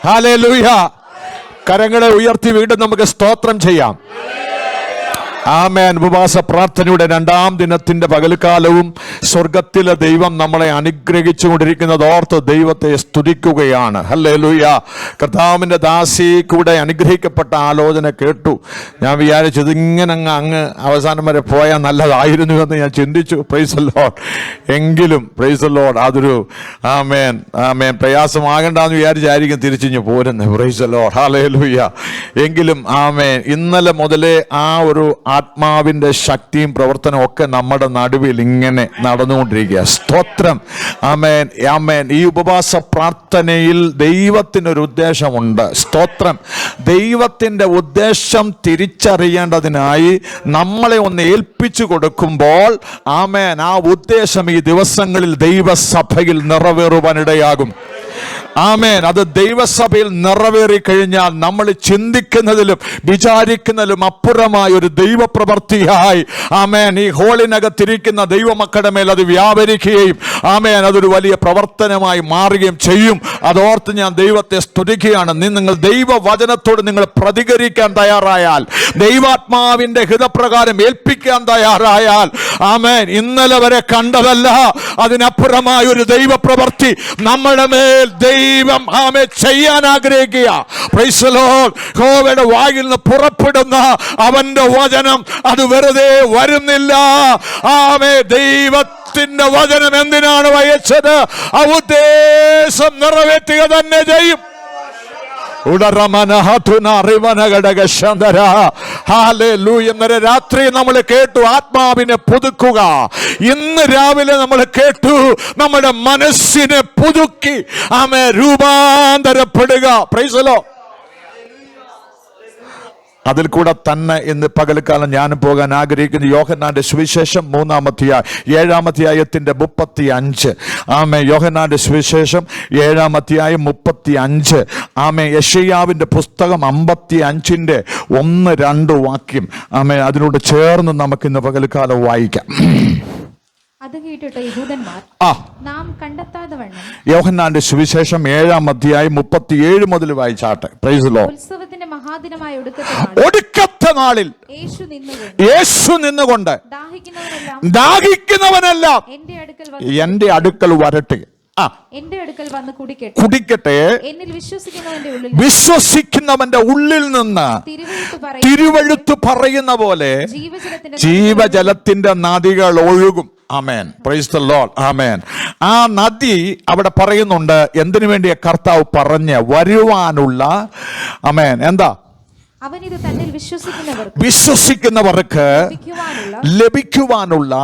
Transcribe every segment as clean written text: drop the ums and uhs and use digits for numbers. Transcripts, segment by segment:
Hallelujah. കരങ്ങളെ ഉയർത്തി വീണ്ടും നമുക്ക് സ്തോത്രം ചെയ്യാം. ആമേൻ. ഉപവാസ പ്രാർത്ഥനയുടെ 2-ാം ദിനത്തിന്റെ പകൽക്കാലവും സ്വർഗത്തിലെ ദൈവം നമ്മളെ അനുഗ്രഹിച്ചു കൊണ്ടിരിക്കുന്നത് ഓർത്ത് ദൈവത്തെ സ്തുതിക്കുകയാണ്. ഹല്ലേലൂയ. കർത്താവിന്റെ ദാസി കൂടെ അനുഗ്രഹിക്കപ്പെട്ട ആലോചന കേട്ടു. ഞാൻ വിചാരിച്ചത് ഇങ്ങനെ അങ്ങ് അവസാനം വരെ പോയാൽ നല്ലതായിരുന്നു എന്ന് ഞാൻ ചിന്തിച്ചു. Price the Lord. എങ്കിലും പ്രൈസ് ദി ലോർഡ് അതൊരു ആമേൻ പ്രയാസമാകണ്ടെന്ന് വിചാരിച്ചായിരിക്കും തിരിച്ചിഞ്ഞ് പോരുന്നത്. Price the lord. ഹല്ലേലൂയ. എങ്കിലും ആമേൻ ഇന്നലെ മുതലേ ആ ഒരു ആത്മാവിന്റെ ശക്തിയും പ്രവർത്തനവും ഒക്കെ നമ്മുടെ നടുവിൽ ഇങ്ങനെ നടന്നുകൊണ്ടിരിക്കുക. സ്തോത്രം. ആമേൻ ആമേൻ. ഈ ഉപവാസ പ്രാർത്ഥനയിൽ ദൈവത്തിനൊരു ഉദ്ദേശമുണ്ട്. സ്തോത്രം. ദൈവത്തിന്റെ ഉദ്ദേശം തിരിച്ചറിയേണ്ടതിനായി നമ്മളെ ഒന്ന് ഏൽപ്പിച്ചു കൊടുക്കുമ്പോൾ ആമേൻ ആ ഉദ്ദേശം ഈ ദിവസങ്ങളിൽ ദൈവസഭയിൽ നിറവേറുവാനിടയാകും. ആമേൻ. അത് ദൈവസഭയിൽ നിറവേറി കഴിഞ്ഞാൽ നമ്മൾ ചിന്തിക്കുന്നതിലും വിചാരിക്കുന്നതിലും അപ്പുറമായ ഒരു ദൈവപ്രവൃത്തിയായി ആമേൻ ഈ ഹോളിനകത്തിരിക്കുന്ന ദൈവമക്കളുടെ മേൽ അത് വ്യാപരിക്കുകയും ആമേൻ അതൊരു വലിയ പ്രവർത്തനമായി മാറുകയും ചെയ്യും. അതോർത്ത് ഞാൻ ദൈവത്തെ സ്തുതിക്കുകയാണ്. നിങ്ങൾ ദൈവവചനത്തോട് നിങ്ങൾ പ്രതികരിക്കാൻ തയ്യാറായാൽ, ദൈവാത്മാവിന്റെ ഹിതപ്രകാരം ഏൽപ്പിക്കാൻ തയ്യാറായാൽ ആമേൻ ഇന്നലെ വരെ കണ്ടതല്ല, അതിനപ്പുറമായ ഒരു ദൈവപ്രവൃത്തി നമ്മുടെ മേൽ ദൈവം ആമേൻ ചെയ്യാൻ ആഗ്രഹിക്കുക. Price the Lord. യഹോവയുടെ വായിൽ നിന്ന് പുറപ്പെടുന്ന അവന്റെ വചനം അത് വെറുതെ വരുന്നില്ല. ആമേൻ. ദൈവത്തിന്റെ വചനം എന്തിനാണ് അയച്ചത്? ആ ഉദ്ദേശം നിറവേറ്റുക തന്നെ ചെയ്യും. ഇന്നലെ രാത്രി നമ്മൾ കേട്ടു ആത്മാവിനെ പുതുക്കുക. ഇന്ന് രാവിലെ നമ്മൾ കേട്ടു നമ്മുടെ മനസ്സിനെ പുതുക്കി ആമേൻ രൂപാന്തരപ്പെടുക. Praise the lord. അതിൽ കൂടെ തന്നെ ഇന്ന് പകൽക്കാലം ഞാൻ പോകാൻ ആഗ്രഹിക്കുന്നു. യോഹന്നാന്റെ സുവിശേഷം 3-ാം അധ്യായം 7-ാം അധ്യായത്തിന്റെ 35. ആമേൻ. യോഹന്നാന്റെ സുവിശേഷം 7-ാം അധ്യായം 35. ആമേൻ. യെശയ്യാവിന്റെ പുസ്തകം 55-ന്റെ 1-2 വാക്യം ആമേൻ അതിനോട് ചേർന്ന് നമുക്ക് ഇന്ന് പകൽക്കാലം വായിക്കാം. അത് കേട്ടിട്ട് യഹൂദന്മാർ നാം കണ്ടെത്താതെ വണ്ണം യോഹന്നാന്റെ സുവിശേഷം 7-ാം അധ്യായം 37 മുതൽ വായിച്ചാട്ടെ. Price the Lord. ഉത്സവത്തിന്റെ മഹാദിനമായ ഒടുക്കത്തെ നാളിൽ യേശു നിന്നുകൊണ്ട് ദാഹിക്കുന്നവനെല്ലാം എന്റെ അടുക്കൽ വരട്ടെ, എന്റെ അടുക്കൽ വന്ന് കുടിക്കട്ടെ. എന്നിൽ വിശ്വസിക്കുന്നവന്റെ ഉള്ളിൽ നിന്ന് തിരുവെഴുത്ത് പറയുന്ന പോലെ ജീവജലത്തിന്റെ നദികൾ ഒഴുകും. Amen. Praise the lord. Amen. ആ നദി അവിടെ പറയുന്നുണ്ട് എന്തിനു വേണ്ടിയ കർത്താവ് പറഞ്ഞ് വരുവാനുള്ള ആമേൻ എന്താ വിശ്വസിക്കുന്നവർക്ക് ലഭിക്കുവാനുള്ള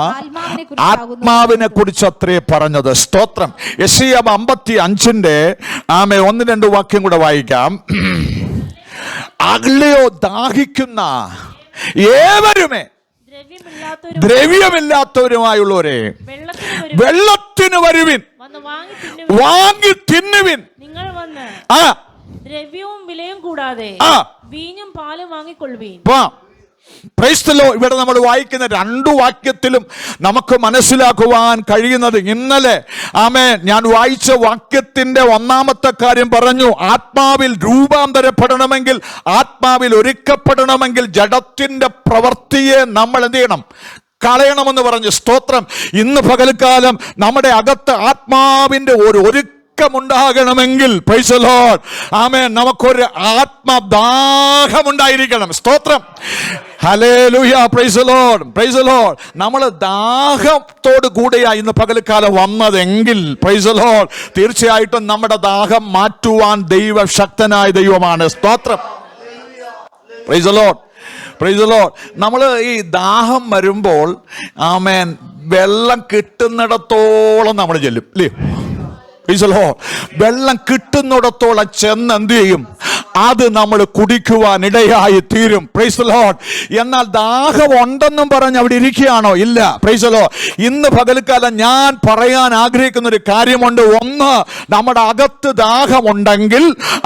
ആത്മാവിനെ കുറിച്ച് അത്രേ പറഞ്ഞത്. സ്തോത്രം. യെശയ്യാ 55-ന്റെ 1-2 വാക്യം കൂടെ വായിക്കാം. അകലെയോ ദാഹിക്കുന്ന ഏവരുമേ ദ്രവ്യമില്ലാത്തവരുമായുള്ളവരെ വെള്ളത്തിന് വരുവിൻ, വാങ്ങി തിന്നുവിൻ. ദ്രവ്യവും വിലയും കൂടാതെ വീഞ്ഞും പാലും വാങ്ങിക്കൊള്ളുവിൻ. Price the Lord. ഇവിടെ നമ്മൾ വായിക്കുന്ന 2 വാക്യത്തിലും നമുക്ക് മനസ്സിലാക്കുവാൻ കഴിയുന്നത് ഇന്നലെ ആമേൻ ഞാൻ വായിച്ച വാക്യത്തിന്റെ 1-ാമത്തെ കാര്യം പറഞ്ഞു. ആത്മാവിൽ രൂപാന്തരപ്പെടണമെങ്കിൽ, ആത്മാവിൽ ഒരുക്കപ്പെടണമെങ്കിൽ ജഡത്തിന്റെ പ്രവൃത്തിയെ നമ്മൾ എന്ത് ചെയ്യണം? കളയണമെന്ന് പറഞ്ഞു. സ്തോത്രം. ഇന്ന് പകൽക്കാലം നമ്മുടെ അകത്ത് ആത്മാവിന്റെ ഒരു ഉണ്ടാകണമെങ്കിൽ പ്രൈസ് ദി ലോർഡ് ആമേൻ നമുക്കൊരു ആത്മദാഹമുണ്ടായിരിക്കണം. സ്തോത്രം. Hallelujah. Praise the Lord. Price the Lord. നമ്മൾ ദാഹത്തോട് കൂടെയാ ഇന്ന് പകൽക്കാലം വന്നതെങ്കിൽ പ്രൈസ് ദി ലോർഡ് തീർച്ചയായിട്ടും നമ്മുടെ ദാഹം മാറ്റുവാൻ ദൈവശക്തനായ ദൈവമാണ്. സ്തോത്രം. Praise the Lord. Price the Lord. നമ്മൾ ഈ ദാഹം വരുമ്പോൾ ആമേൻ വെള്ളം കിട്ടുന്നിടത്തോളം നമ്മൾ ചെല്ലും അല്ലേ? വെള്ളം കിട്ടുന്നിടത്തോളം ചെന്ന് എന്ത് ചെയ്യും? അത് നമ്മൾ കുടിക്കുവാൻ ഇടയായി തീരും. Price the lord. എന്നാൽ ദാഹം ഉണ്ടെന്നും പറഞ്ഞ് അവിടെ ഇരിക്കുകയാണോ? ഇല്ല. Price the Lord. ഇന്ന് പകൽക്കാലം ഞാൻ പറയാൻ ആഗ്രഹിക്കുന്ന ഒരു കാര്യമുണ്ട്. ഒന്ന്, നമ്മുടെ അകത്ത് ദാഹമുണ്ടെങ്കിൽ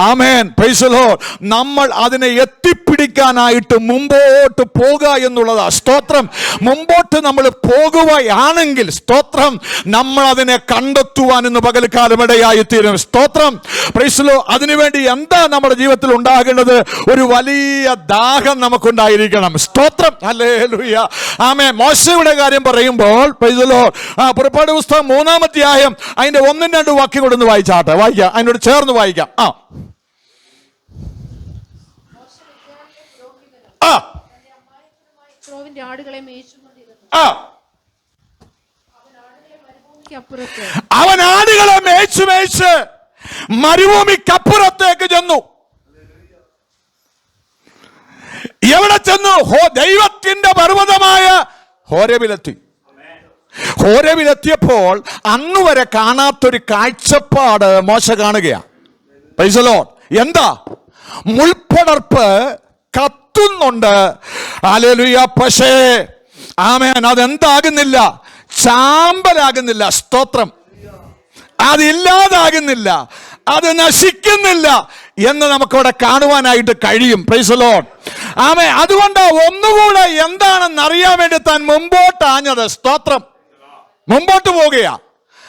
ആമേൻ പ്രൈസ് ദി ലോർഡ് നമ്മൾ അതിനെ എത്തിപ്പിടി കണ്ടുപിടിക്കാനായിട്ട് മുമ്പോട്ട് പോകുക എന്നുള്ളതാ. സ്തോത്രം. മുമ്പോട്ട് നമ്മൾ പോകുകയാണെങ്കിൽ സ്തോത്രം, നമ്മൾ അതിനെ കണ്ടെത്തുവാൻ ഇന്ന് പകൽക്കാലം ഇടയായിത്തീരും. സ്തോത്രം. Praise the Lord. അതിനുവേണ്ടി എന്താ നമ്മുടെ ജീവിതത്തിൽ ഉണ്ടാകേണ്ടത്? ഒരു വലിയ ദാഹം നമുക്കുണ്ടായിരിക്കണം. സ്തോത്രം. ഹല്ലേലൂയ. ആമേൻ. മോശയുടെ കാര്യം പറയുമ്പോൾ പ്രൈസ് ദി ലോർഡ്, പുറപ്പാട് പുസ്തകം 3-ാം അധ്യായം അതിന്റെ 1-2 വാക്യം കൂടെ ഒന്ന് വായിച്ചാട്ടെ. വായിക്കാം, അതിനോട് ചേർന്ന് വായിക്കാം. അവൻ ആടുകളെ മേയിച്ച് മേയിച്ച് മരുഭൂമിക്കപ്പുറത്തേക്ക് ചെന്നു. എവിടെ ചെന്നു? ദൈവത്തിന്റെ പർവ്വതമായ ഹോരേബിലെത്തി. ഹോരേബിലെത്തിയപ്പോൾ അന്ന് വരെ കാണാത്തൊരു കാഴ്ചപ്പാട് മോശ കാണുകയാണ്. Price the Lord. എന്താ? മുൾപ്പടർപ്പ് കത്തുന്നുണ്ട്. ഹല്ലേലൂയ. പക്ഷേ ആമേൻ, അതെന്താകുന്നില്ല? ചാമ്പലാകുന്നില്ല. സ്തോത്രം. അതില്ലാതാകുന്നില്ല, അത് നശിക്കുന്നില്ല എന്ന് നമുക്കവിടെ കാണുവാനായിട്ട് കഴിയും. Praise the lord. ആമേൻ. അതുകൊണ്ട് ഒന്നുകൂടെ എന്താണെന്ന് അറിയാൻ വേണ്ടി താൻ മുമ്പോട്ടാഞ്ഞത്. സ്തോത്രം. മുമ്പോട്ട് പോകുകയാ.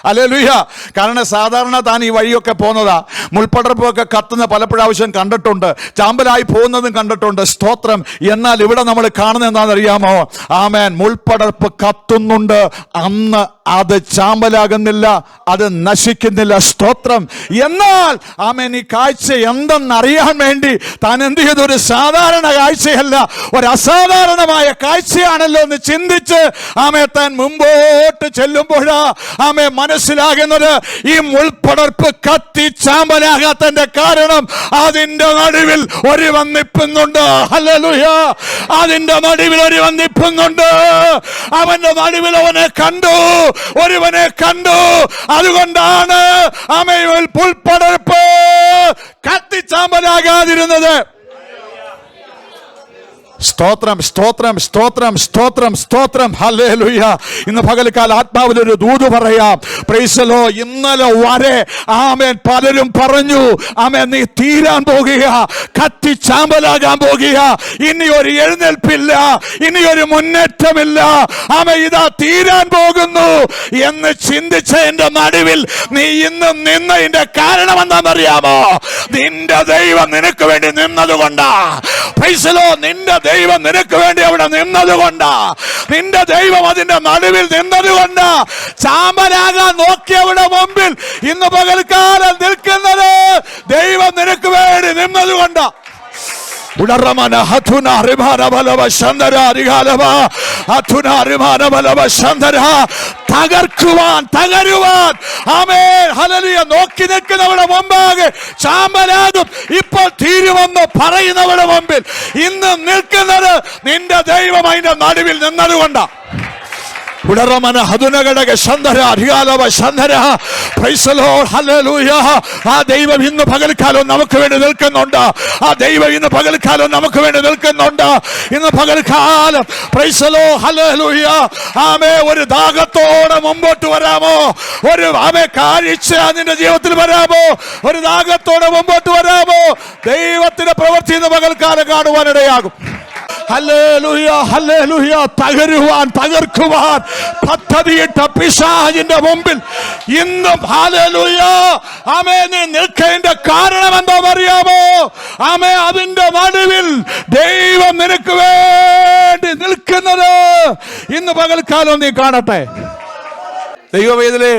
ഹല്ലേലൂയ. കാരണം സാധാരണ താൻ ഈ വഴിയൊക്കെ പോകുന്നതാ. മുൾപ്പടർപ്പൊക്കെ കത്തുന്ന പല പ്രാവശ്യം കണ്ടിട്ടുണ്ട്, ചാമ്പലായി പോകുന്നതും കണ്ടിട്ടുണ്ട്. സ്തോത്രം. എന്നാൽ ഇവിടെ നമ്മൾ കാണുന്നത് എന്താണെന്നറിയാമോ? ആമേൻ. മുൾപ്പടർപ്പ് കത്തുന്നുണ്ട്, അന്ന് അത് ചാമ്പലാകുന്നില്ല, അത് നശിക്കുന്നില്ല. സ്തോത്രം. എന്നാൽ ആമേൻ, ഈ കാഴ്ച എന്തെന്നറിയാൻ വേണ്ടി താൻ എന്ത് ചെയ്തു? ഒരു സാധാരണ കാഴ്ചയല്ല, ഒരു അസാധാരണമായ കാഴ്ചയാണല്ലോ എന്ന് ചിന്തിച്ച് ആമേൻ താൻ മുമ്പോട്ട് ചെല്ലുമ്പോഴാ ആമേൻ മനസ്സിലാകുന്നത് ഈ മുൾപ്പടർപ്പ് കത്തി ചാമ്പലാകാത്തതിന്റെ കാരണം അതിന്റെ നടുവിൽ ഒരുവൻ നിൽക്കുന്നുണ്ട്. ഹല്ലേലൂയ. അതിന്റെ നടുവിൽ ഒരുവൻ നിൽക്കുന്നുണ്ട്. അവന്റെ നടുവിൽ അവനെ കണ്ടു, ഒരുവനെ കണ്ടു. അതുകൊണ്ടാണ് ആമേൻ മുൾപ്പടർപ്പ് കത്തി ചാമ്പലാകാതിരുന്നത്. സ്തോത്രം, സ്തോത്രം, സ്തോത്രം, സ്തോത്രം, സ്തോത്രം. ഹല്ലേലൂയ. ഇന്ന് പകൽക്കാലം ആത്മാവിലൊരു ദൂത് പറയാം. Price the lord. ഇന്നലെ വരെ ആമേൻ പലരും പറഞ്ഞു, ആമേൻ നീ തീരാൻ പോകുക, കത്തി ചാമ്പലാകാൻ പോകുക, ഇനി ഒരു എഴുന്നേൽപ്പില്ല, ഇനി ഒരു മുന്നേറ്റമില്ല, ആമേൻ ഇതാ തീരാൻ പോകുന്നു എന്ന് ചിന്തിച്ചതിന്റെ നടുവിൽ നീ ഇന്ന് നിന്നതിന്റെ കാരണം എന്താണെന്നറിയാമോ? നിന്റെ ദൈവം നിനക്ക് വേണ്ടി നിന്നതുകൊണ്ടാ. Price the Lord. നിന്റെ ദൈവം നിനക്ക് വേണ്ടി അവിടെ നിന്നതുകൊണ്ടാ. നിന്റെ ദൈവം അതിന്റെ നടുവിൽ നിന്നതുകൊണ്ടാ. ചാമ്പലാകാൻ നോക്കിയവിടെ മുമ്പിൽ ഇന്ന് പകൽക്കാലം നിൽക്കുന്നത് ദൈവം നിനക്ക് വേണ്ടി നിന്നതുകൊണ്ടാ. തകർക്കുവാൻ, തകരുവാൻ ആമേൻ ഹല്ലേലൂയ നോക്കി നിൽക്കുന്നവരുടെ മുമ്പാകെ ചാമ്പലാകും. ഇപ്പോൾ തീരുമെന്ന് പറയുന്നവരുടെ മുമ്പിൽ ഇന്ന് നിൽക്കുന്നത് നിന്റെ ദൈവം അതിന്റെ നടുവിൽ നിന്നതുകൊണ്ടാ. ആ ദൈവം ഇന്ന് പകൽക്കാലം നമുക്ക് വേണ്ടി നിൽക്കുന്നുണ്ട്. ആ ദൈവം ഇന്ന് പകൽക്കാലം നമുക്ക് വേണ്ടി നിൽക്കുന്നുണ്ട്. ഇന്ന് പകൽക്കാലം പ്രൈസ് ദി ലോർഡ്. ഹല്ലേലൂയ. ആമേ ഒരു ദാഹത്തോടെ മുമ്പോട്ട് വരാമോ? ഒരു ആമേ കാഴ്ച നിന്റെ ജീവിതത്തിൽ വരാമോ? ഒരു ദാഹത്തോടെ മുമ്പോട്ട് വരാമോ? ദൈവത്തിന്റെ പ്രവൃത്തി ഇന്ന് പകൽക്കാലം കാണുവാനിടയാകും. Hallelujah, hallelujah. തകരുവാൻ, തകർക്കുവാൻ പദ്ധതിയിട്ട പിശാചിന്റെ മുമ്പിൽ ഇന്നും ഹല്ലേലൂയ ആമേ നീ നിൽക്കേണ്ട കാരണം എന്താണെന്നറിയാമോ? ആമേ അതിന്റെ നടുവിൽ ദൈവം നിനക്ക് വേണ്ടി നിൽക്കുന്നത് ഇന്ന് പകൽക്കാലം നീ കാണട്ടെ. ദൈവവേദലേ,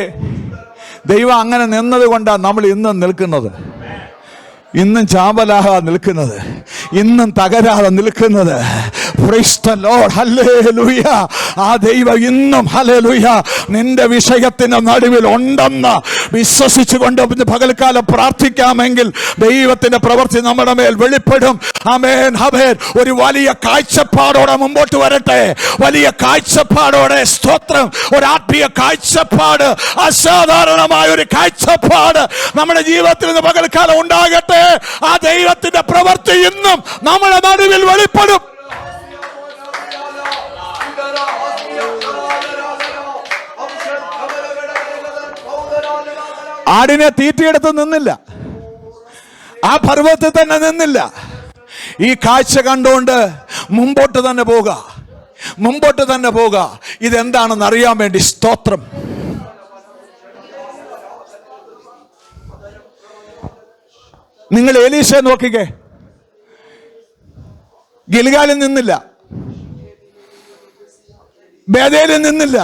ദൈവം അങ്ങനെ നിന്നത് കൊണ്ടാണ് നമ്മൾ ഇന്നും നിൽക്കുന്നത്, ഇന്നും ചാമ്പലാകാതെ നിൽക്കുന്നത്, ഇന്നും തകരാതെ നിൽക്കുന്നത്. Price the lord. ഹല്ലേലൂയ. ആ ദൈവം ഇന്നും ഹല്ലേലൂയ നിന്റെ വിഷയത്തിന്റെ നടുവിൽ ഉണ്ടെന്ന് വിശ്വസിച്ചുകൊണ്ട് പകൽക്കാലം പ്രാർത്ഥിക്കാമെങ്കിൽ ദൈവത്തിന്റെ പ്രവൃത്തി നമ്മുടെ മേൽ വെളിപ്പെടും. ആമേൻ, ആമേൻ. ഒരു വലിയ കാഴ്ചപ്പാടോടെ മുമ്പോട്ട് വരട്ടെ, വലിയ കാഴ്ചപ്പാടോടെ. സ്തോത്രം. ഒരു ആത്മീയ കാഴ്ചപ്പാട്, അസാധാരണമായ ഒരു കാഴ്ചപ്പാട് നമ്മുടെ ജീവിതത്തിൽ നിന്ന് പകൽക്കാലം ഉണ്ടാകട്ടെ. ആ ദൈവത്തിന്റെ പ്രവൃത്തി ഇന്നും നമ്മുടെ നടുവിൽ വെളിപ്പെടും. ആടിനെ തീറ്റിയെടുത്ത് നിന്നില്ല, ആ പർവ്വതത്തിൽ തന്നെ നിന്നില്ല. ഈ കാഴ്ച കണ്ടുകൊണ്ട് മുമ്പോട്ട് തന്നെ പോവുക, മുമ്പോട്ട് തന്നെ പോവുക. ഇതെന്താണെന്ന് അറിയാൻ വേണ്ടി സ്തോത്രം. നിങ്ങൾ എലീശയെ നോക്കിക്കേ. ഗിൽഗാലിൽ നിന്നില്ല, ബേഥേലിൽ നിന്നില്ല,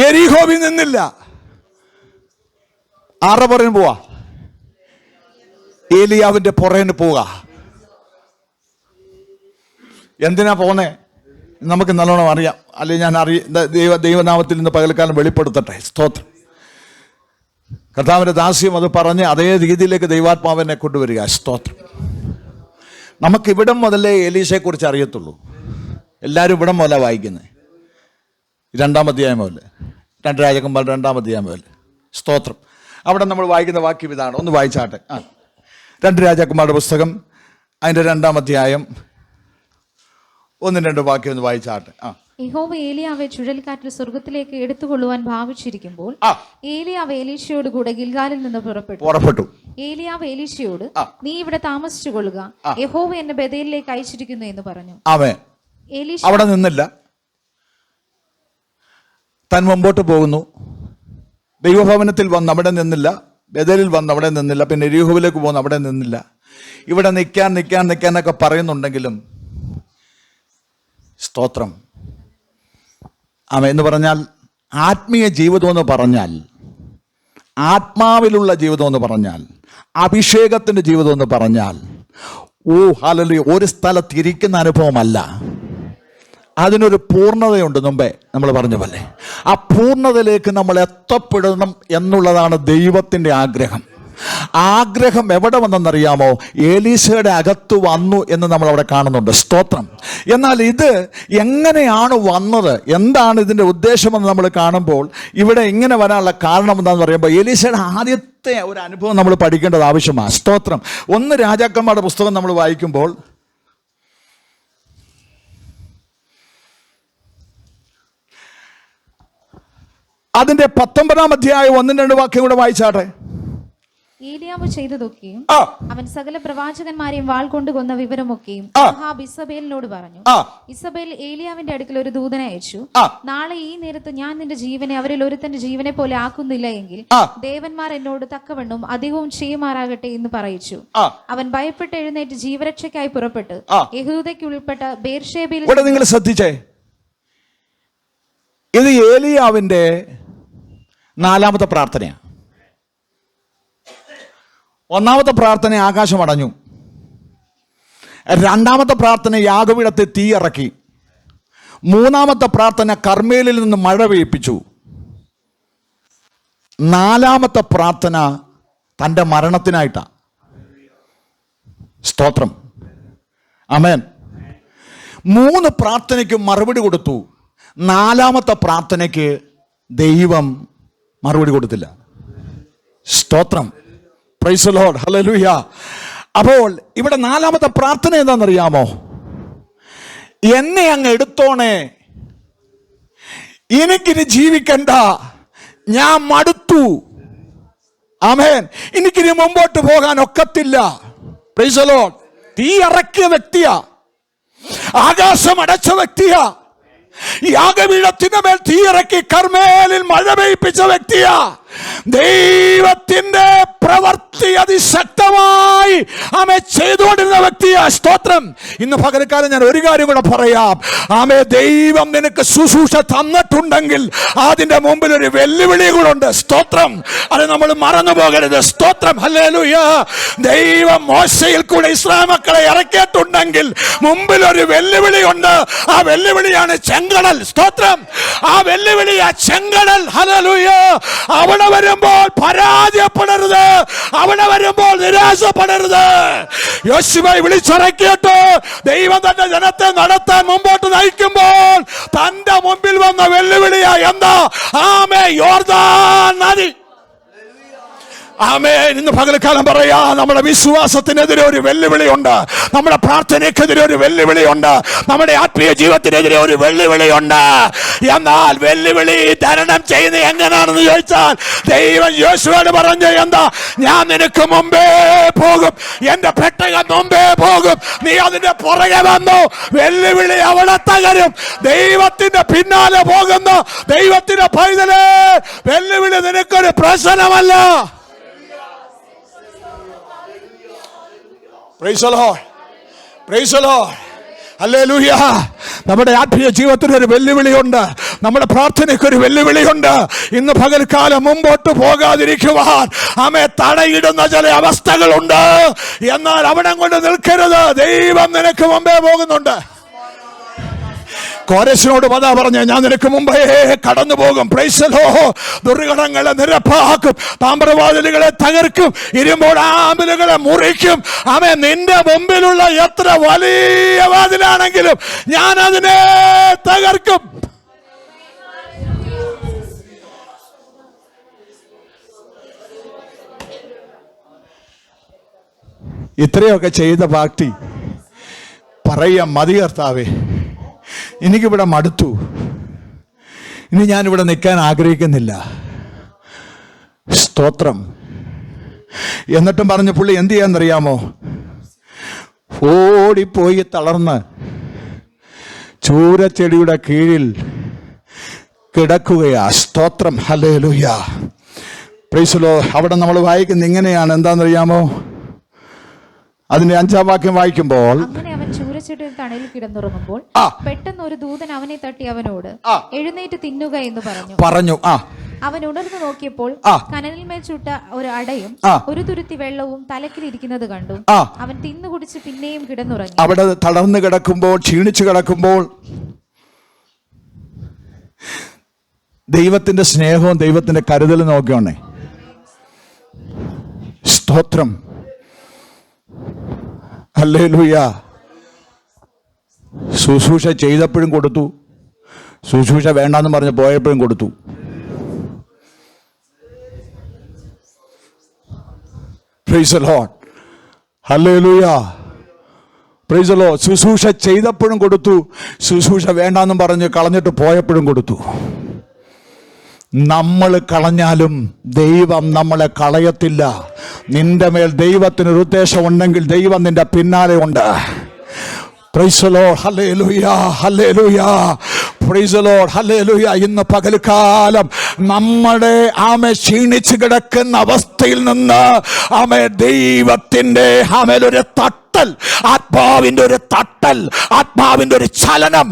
യെരിഹോവിൽ നിന്നില്ല. ആരുടെ പുറകിന് പോവാ? ഏലിയാവിന്റെ പുറകിന് പോവുക. എന്തിനാ പോന്നേ? നമുക്ക് നല്ലോണം അറിയാം. അല്ലെങ്കിൽ ഞാൻ ദൈവനാമത്തിൽ നിന്ന് പകൽക്കാലം വെളിപ്പെടുത്തട്ടെ. സ്തോത്രം. കർത്താവിന്റെ ദാസ്യം അത് പറഞ്ഞ് അതേ രീതിയിലേക്ക് ദൈവാത്മാവിനെ കൊണ്ടുവരിക. സ്തോത്രം. നമുക്ക് ഇവിടം മുതലേ എലീശയെ കുറിച്ച് അറിയത്തുള്ളൂ. എല്ലാവരും ഇവിടം മുതലാണ് വായിക്കുന്നത്. 2-ാം അധ്യായം മുതൽ, 2 രാജാക്കന്മാർ 2-ാം അധ്യായം മുതൽ. സ്തോത്രം. അവിടെ നമ്മൾ വായിക്കുന്ന വാക്യം ഇതാണ്. ഒന്ന് വായിച്ചാട്ടെ. 2 രാജാക്കന്മാരുടെ പുസ്തകം അതിൻ്റെ 2-ാം അധ്യായം 1-2 വാക്യം ഒന്ന് വായിച്ചാട്ടെ. യഹോവ ഏലിയാവെ ചുഴലിക്കാറ്റിൽ സ്വർഗത്തിലേക്ക് എടുത്തുകൊള്ളുവാൻ ഭാവിച്ചിരിക്കുമ്പോൾ ഏലിയാവ് എലീശയോട് കൂടെ ഗിൽഗാലിൽ നിന്ന് പുറപ്പെട്ടു. ഏലിയാവ് എലീശയോട്, നീ ഇവിടെ താമസിച്ചു കൊള്ളുക, യഹോവ എന്നെ ബേഥേലിലേക്ക് അയച്ചിരിക്കുന്നു എന്ന് പറഞ്ഞു. എലീശ അവിടെ നിന്നില്ല, താൻ മുമ്പോട്ട് പോകുന്നു. ദൈവഭവനത്തിൽ വന്ന് അവിടെ നിന്നില്ല, ബേഥേലിൽ വന്ന് അവിടെ നിന്നില്ല, പിന്നെ യെരിഹോവിലേക്ക് പോകുന്നു, അവിടെ നിന്നില്ല. ഇവിടെ നിൽക്കാനൊക്കെ പറയുന്നുണ്ടെങ്കിലും സ്തോത്രം. എന്ന് പറഞ്ഞാൽ ആത്മീയ ജീവിതം എന്ന് പറഞ്ഞാൽ, ആത്മാവിലുള്ള ജീവിതം എന്ന് പറഞ്ഞാൽ, അഭിഷേകത്തിൻ്റെ ജീവിതം എന്ന് പറഞ്ഞാൽ, ഹല്ലേലൂയ, ഒരു സ്ഥലത്തിരിക്കുന്ന അനുഭവമല്ല. അതിനൊരു പൂർണ്ണതയുണ്ട്. മുമ്പേ നമ്മൾ പറഞ്ഞ പോലെ ആ പൂർണ്ണതയിലേക്ക് നമ്മൾ എത്തപ്പെടണം എന്നുള്ളതാണ് ദൈവത്തിൻ്റെ ആഗ്രഹം. ആഗ്രഹം എവിടെ വന്നെന്നറിയാമോ? എലീശയുടെ അകത്ത് വന്നു എന്ന് നമ്മൾ അവിടെ കാണുന്നുണ്ട്. സ്തോത്രം. എന്നാൽ ഇത് എങ്ങനെയാണ് വന്നത്, എന്താണ് ഇതിൻ്റെ ഉദ്ദേശമെന്ന് നമ്മൾ കാണുമ്പോൾ ഇവിടെ ഇങ്ങനെ വരാനുള്ള കാരണം എന്താണെന്ന് പറയുമ്പോൾ എലീശയുടെ ആദ്യത്തെ ഒരു അനുഭവം നമ്മൾ പഠിക്കേണ്ടത് ആവശ്യമാണ്. സ്തോത്രം. 1 രാജാക്കന്മാരുടെ പുസ്തകം നമ്മൾ വായിക്കുമ്പോൾ അതിന്റെ 19-ാം അധ്യായം 1-2 വാക്യം കൂടെ വായിച്ചാട്ടെ. ഏലിയാവ് ചെയ്തതൊക്കെയും അവൻ സകല പ്രവാചകന്മാരെയും വാൾ കൊണ്ട് കൊന്ന വിവരമൊക്കെയും ആഹാബ് ഇസബേലിനോട് പറഞ്ഞു. ഇസബേൽ ഏലിയാവിന്റെ അടുക്കൽ ഒരു ദൂതനെ അയച്ചു, നാളെ ഈ നേരത്ത് ഞാൻ നിന്റെ ജീവനെ അവരിൽ ഒരുത്തന്റെ ജീവനെ പോലെ ആക്കുന്നില്ല എങ്കിൽ ദേവന്മാർ എന്നോട് തക്കവണ്ണം അധികവും ചെയ്യുമാറാകട്ടെ എന്ന് പറയിച്ചു. അവൻ ഭയപ്പെട്ട് എഴുന്നേറ്റ് ജീവരക്ഷയ്ക്കായി പുറപ്പെട്ട് യെഹൂദയ്ക്ക് ഉൾപ്പെട്ട ബേർഷേബയിൽ. നിങ്ങൾ ശ്രദ്ധിച്ചേ, ഇത് ഏലിയാവിന്റെ 4-ാമത്തെ പ്രാർത്ഥനയാണ്. 1-ാമത്തെ പ്രാർത്ഥന ആകാശം അടഞ്ഞു. 2-ാമത്തെ പ്രാർത്ഥന യാഗപീഠത്തെ തീയിറക്കി. 3-ാമത്തെ പ്രാർത്ഥന കർമ്മേലിൽ നിന്ന് മഴ പെയ്യിപ്പിച്ചു. 4-ാമത്തെ പ്രാർത്ഥന തൻ്റെ മരണത്തിനായിട്ടാണ്. സ്തോത്രം. ആമേൻ. 3 പ്രാർത്ഥനയ്ക്ക് മറുപടി കൊടുത്തു. 4-ാമത്തെ പ്രാർത്ഥനയ്ക്ക് ദൈവം മറുപടി കൊടുത്തില്ല. സ്തോത്രം. Praise the lord. ഹല്ലേലൂയ. അപ്പോൾ ഇവിടെ 4-ാമത്തെ പ്രാർത്ഥന എന്താണെന്നറിയാമോ? എന്നെ അങ്ങ് എടുത്തോണേ, എനിക്കിനി ജീവിക്കണ്ട, ഞാൻ മടുത്തു. ആമേൻ. എനിക്കിനി മുമ്പോട്ട് പോകാൻ ഒക്കത്തില്ല. Price the Lord. തീ ഇറക്കിയ വ്യക്തിയാ, ആകാശം അടച്ച വ്യക്തിയാ, യാഗപീഠത്തിന്റെ മേൽ തീയിറക്കി കർമ്മേലിൽ മഴ പെയ്യിപ്പിച്ച വ്യക്തിയാ. ദൈവത്തിന്റെ പ്രവൃത്തി അതിശക്തമായി ആമേ ചെയ്തുകൊണ്ടിരുന്ന വ്യക്തിയാ. സ്തോത്രം. ഇന്ന് പകൽക്കാലം ഞാൻ ഒരു കാര്യം കൂടെ പറയാം. ആമേ, ദൈവം നിനക്ക് ശുശ്രൂഷ തന്നിട്ടുണ്ടെങ്കിൽ അതിന്റെ മുമ്പിൽ ഒരു വെല്ലുവിളി കൂടെ ഉണ്ട്. സ്തോത്രം. അത് നമ്മൾ മറന്നു പോകരുത്. സ്തോത്രം. ഹല്ലേലൂയ. ദൈവം മോശയിൽ കൂടെ ഇസ്രായേൽ മക്കളെ ഇറക്കിയിട്ടുണ്ടെങ്കിൽ മുമ്പിൽ ഒരു വെല്ലുവിളി ഉണ്ട്. ആ വെല്ലുവിളിയാണ് ചെങ്കടൽ. സ്തോത്രം. ആ വെല്ലുവിളി ആ ചെങ്കടൽ. ഹല്ലേലൂയ. അവിടെ വരുമ്പോൾ പരാജയപ്പെടരുത്, അവിടെ വരുമ്പോൾ നിരാശപ്പെടരുത്. യോശുവയെ വിളിച്ചിറക്കിയിട്ട് ദൈവം തന്റെ ജനത്തെ നടത്താൻ മുമ്പോട്ട് നയിക്കുമ്പോൾ തന്റെ മുമ്പിൽ വന്ന വെല്ലുവിളിയാ എന്താ? ആമേ, യോർദാൻ നദി. ആമേൻ. ഇന്ന് പകൽക്കാലം പറയാ, നമ്മുടെ വിശ്വാസത്തിനെതിരെ ഒരു വെല്ലുവിളിയുണ്ട്, നമ്മുടെ പ്രാർത്ഥനയ്ക്കെതിരെ ഒരു വെല്ലുവിളിയുണ്ട്, നമ്മുടെ ആത്മീയ ജീവിതത്തിനെതിരെ ഒരു വെല്ലുവിളിയുണ്ട്. എന്നാൽ വെല്ലുവിളി തരണം ചെയ്യുന്നത് എങ്ങനെയാണെന്ന് ചോദിച്ചാൽ, ദൈവം യോശുവയോട് പറഞ്ഞു, എന്താ, ഞാൻ നിനക്ക് മുമ്പേ പോകും, എന്റെ പെട്ടകം മുമ്പേ പോകും, നീ അതിന്റെ പുറകെ വന്നു, വെല്ലുവിളി അവിടെ തകരും. ദൈവത്തിന്റെ പിന്നാലെ പോകുന്ന ദൈവത്തിന്റെ പൈതലേ, വെല്ലുവിളി നിനക്കൊരു പ്രശ്നമല്ല. Praise the Lord. Praise the Lord. Hallelujah. നമ്മുടെ ആത്മീയ ജീവിതത്തിന് ഒരു വെല്ലുവിളിയുണ്ട്, നമ്മുടെ പ്രാർത്ഥനയ്ക്ക് ഒരു വെല്ലുവിളിയുണ്ട്. ഇന്ന് പകൽക്കാലം മുമ്പോട്ട് പോകാതിരിക്കുവാൻ തടയിടുന്ന ചില അവസ്ഥകളുണ്ട്. എന്നാൽ അവിടെ കൊണ്ട് നിൽക്കരുത്, ദൈവം നിനക്ക് മുമ്പേ പോകുന്നുണ്ട്. കോരേശിനോട് പതാ പറഞ്ഞ, ഞാൻ നിനക്ക് മുമ്പേ കടന്നു പോകും. Praise the lord. ദുർഘടങ്ങളെ നിരപ്പാക്കും, താമ്രവാതിലുകളെ തകർക്കും, ഇരുമ്പോടാമ്പലുകളെ മുറിക്കും. നിന്റെ മുമ്പിലുള്ള എത്ര വലിയ വാതിലാണെങ്കിലും ഞാൻ അതിനെ തകർക്കും. ഇത്രയൊക്കെ ചെയ്ത പാർട്ടി പറയാം, മതി കർത്താവേ, എനിക്കിവിടെ മടുത്തു, ഇനി ഞാനിവിടെ നിൽക്കാൻ ആഗ്രഹിക്കുന്നില്ല. സ്തോത്രം. എന്നിട്ടും പറഞ്ഞ പുള്ളി എന്ത് ചെയ്യാന്നറിയാമോ? ഓടിപ്പോയി തളർന്ന് ചൂരച്ചെടിയുടെ കീഴിൽ കിടക്കുകയാ. സ്തോത്രം. ഹല്ലേലൂയ. Praise the Lord. അവിടെ നമ്മൾ വായിക്കുന്നത് ഇങ്ങനെയാണ്, എന്താണെന്നറിയാമോ? അതിന്റെ 5-ാം വാക്യം വായിക്കുമ്പോൾ, അങ്ങനെ അവൻ ചൂരച്ചെടിയിൽ തണലിൽ കിടന്നുറങ്ങുമ്പോൾ പെട്ടെന്ന് ഒരു ദൂതൻ അവനെ തട്ടി അവനോട്, എഴുന്നേറ്റ് തിന്നുക എന്ന് പറഞ്ഞു. അവൻ ഉണർന്നു നോക്കിയപ്പോൾ കനലിന്മേൽ ചുട്ട ഒരു അടയും ഒരു തുരുത്തി വെള്ളവും തലക്കിലിരിക്കുന്നത് കണ്ടു. അവൻ തിന്നു കുടിച്ച് പിന്നെയും കിടന്നുറങ്ങി. അവിടെ തളർന്നു കിടക്കുമ്പോൾ, ക്ഷീണിച്ചു കിടക്കുമ്പോൾ, ദൈവത്തിന്റെ സ്നേഹവും ദൈവത്തിന്റെ കരുതലും നോക്കിയോണേ. സ്തോത്രം. ഹല്ലേലൂയ. ശുശ്രൂഷ ചെയ്തപ്പോഴും കൊടുത്തു, ശുശ്രൂഷ വേണ്ടാന്ന് പറഞ്ഞ് പോയപ്പോഴും കൊടുത്തു. Price the lord. Hallelujah. Praise the Lord. ശുശ്രൂഷ ചെയ്തപ്പോഴും കൊടുത്തു, ശുശ്രൂഷ വേണ്ടാന്നും പറഞ്ഞ് കളഞ്ഞിട്ട് പോയപ്പോഴും കൊടുത്തു. നമ്മൾ കളഞ്ഞാലും ദൈവം നമ്മളെ കളയത്തില്ല. നിന്റെ മേൽ ദൈവത്തിനൊരു ഉദ്ദേശം ഉണ്ടെങ്കിൽ ദൈവം നിന്റെ പിന്നാലെ ഉണ്ട്. Price the lord. Hallelujah. Hallelujah. Praise the lord. Hallelujah. ഇന്ന് പകൽക്കാലം നമ്മുടെ ക്ഷീണിച്ച് കിടക്കുന്ന അവസ്ഥയിൽ നിന്ന് ദൈവത്തിന്റെ ഒരു തട്ടൽ, ആത്മാവിന്റെ ഒരു തട്ടൽ, ആത്മാവിന്റെ ഒരു ചലനം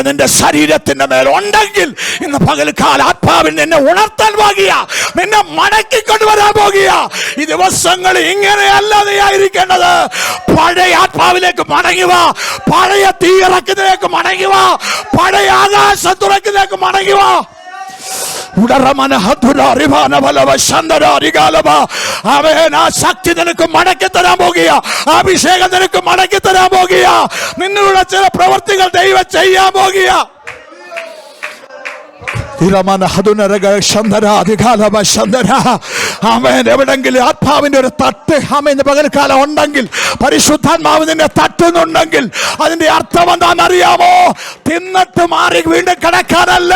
നിന്റെ ശരീരത്തിന്റെ മേൽ ഉണ്ടെങ്കിൽ ഇന്ന് പകൽക്കാലം ആത്മാവിൽ നിന്നെ ഉണർത്താൻ പോകുക, നിന്നെ മടക്കിക്കൊണ്ടുവരാൻ പോകുക. ഈ ദിവസങ്ങൾ ഇങ്ങനെയല്ല നീ ആയിരിക്കേണ്ടത്. പഴയ ആത്മാവിലേക്ക് മടങ്ങുക, പഴയ തീയിറക്കുന്നതിലേക്ക് മടങ്ങുക, പഴയ ആകാശം തുറക്കുന്നതിലേക്ക് മടങ്ങുക. ആ ശക്തി നിനക്ക് മടക്കി തരാൻ പോകുക, അഭിഷേകം നിനക്ക് മടക്കി തരാൻ പോകുക, നിന്നുള്ള ചില പ്രവർത്തികൾ ദൈവം ചെയ്യാൻ പോകുക. എവിടെങ്കിലും ആത്മാവിന്റെ ഒരു തട്ട് പകൽക്കാലം ഉണ്ടെങ്കിൽ, പരിശുദ്ധാത്മാവ് നിന്നെ തട്ടുന്നുണ്ടെങ്കിൽ അതിന്റെ അർത്ഥം എന്താണെന്നറിയാമോ? തിന്നിട്ട് മാറി വീണ്ടും കിടക്കാനല്ല,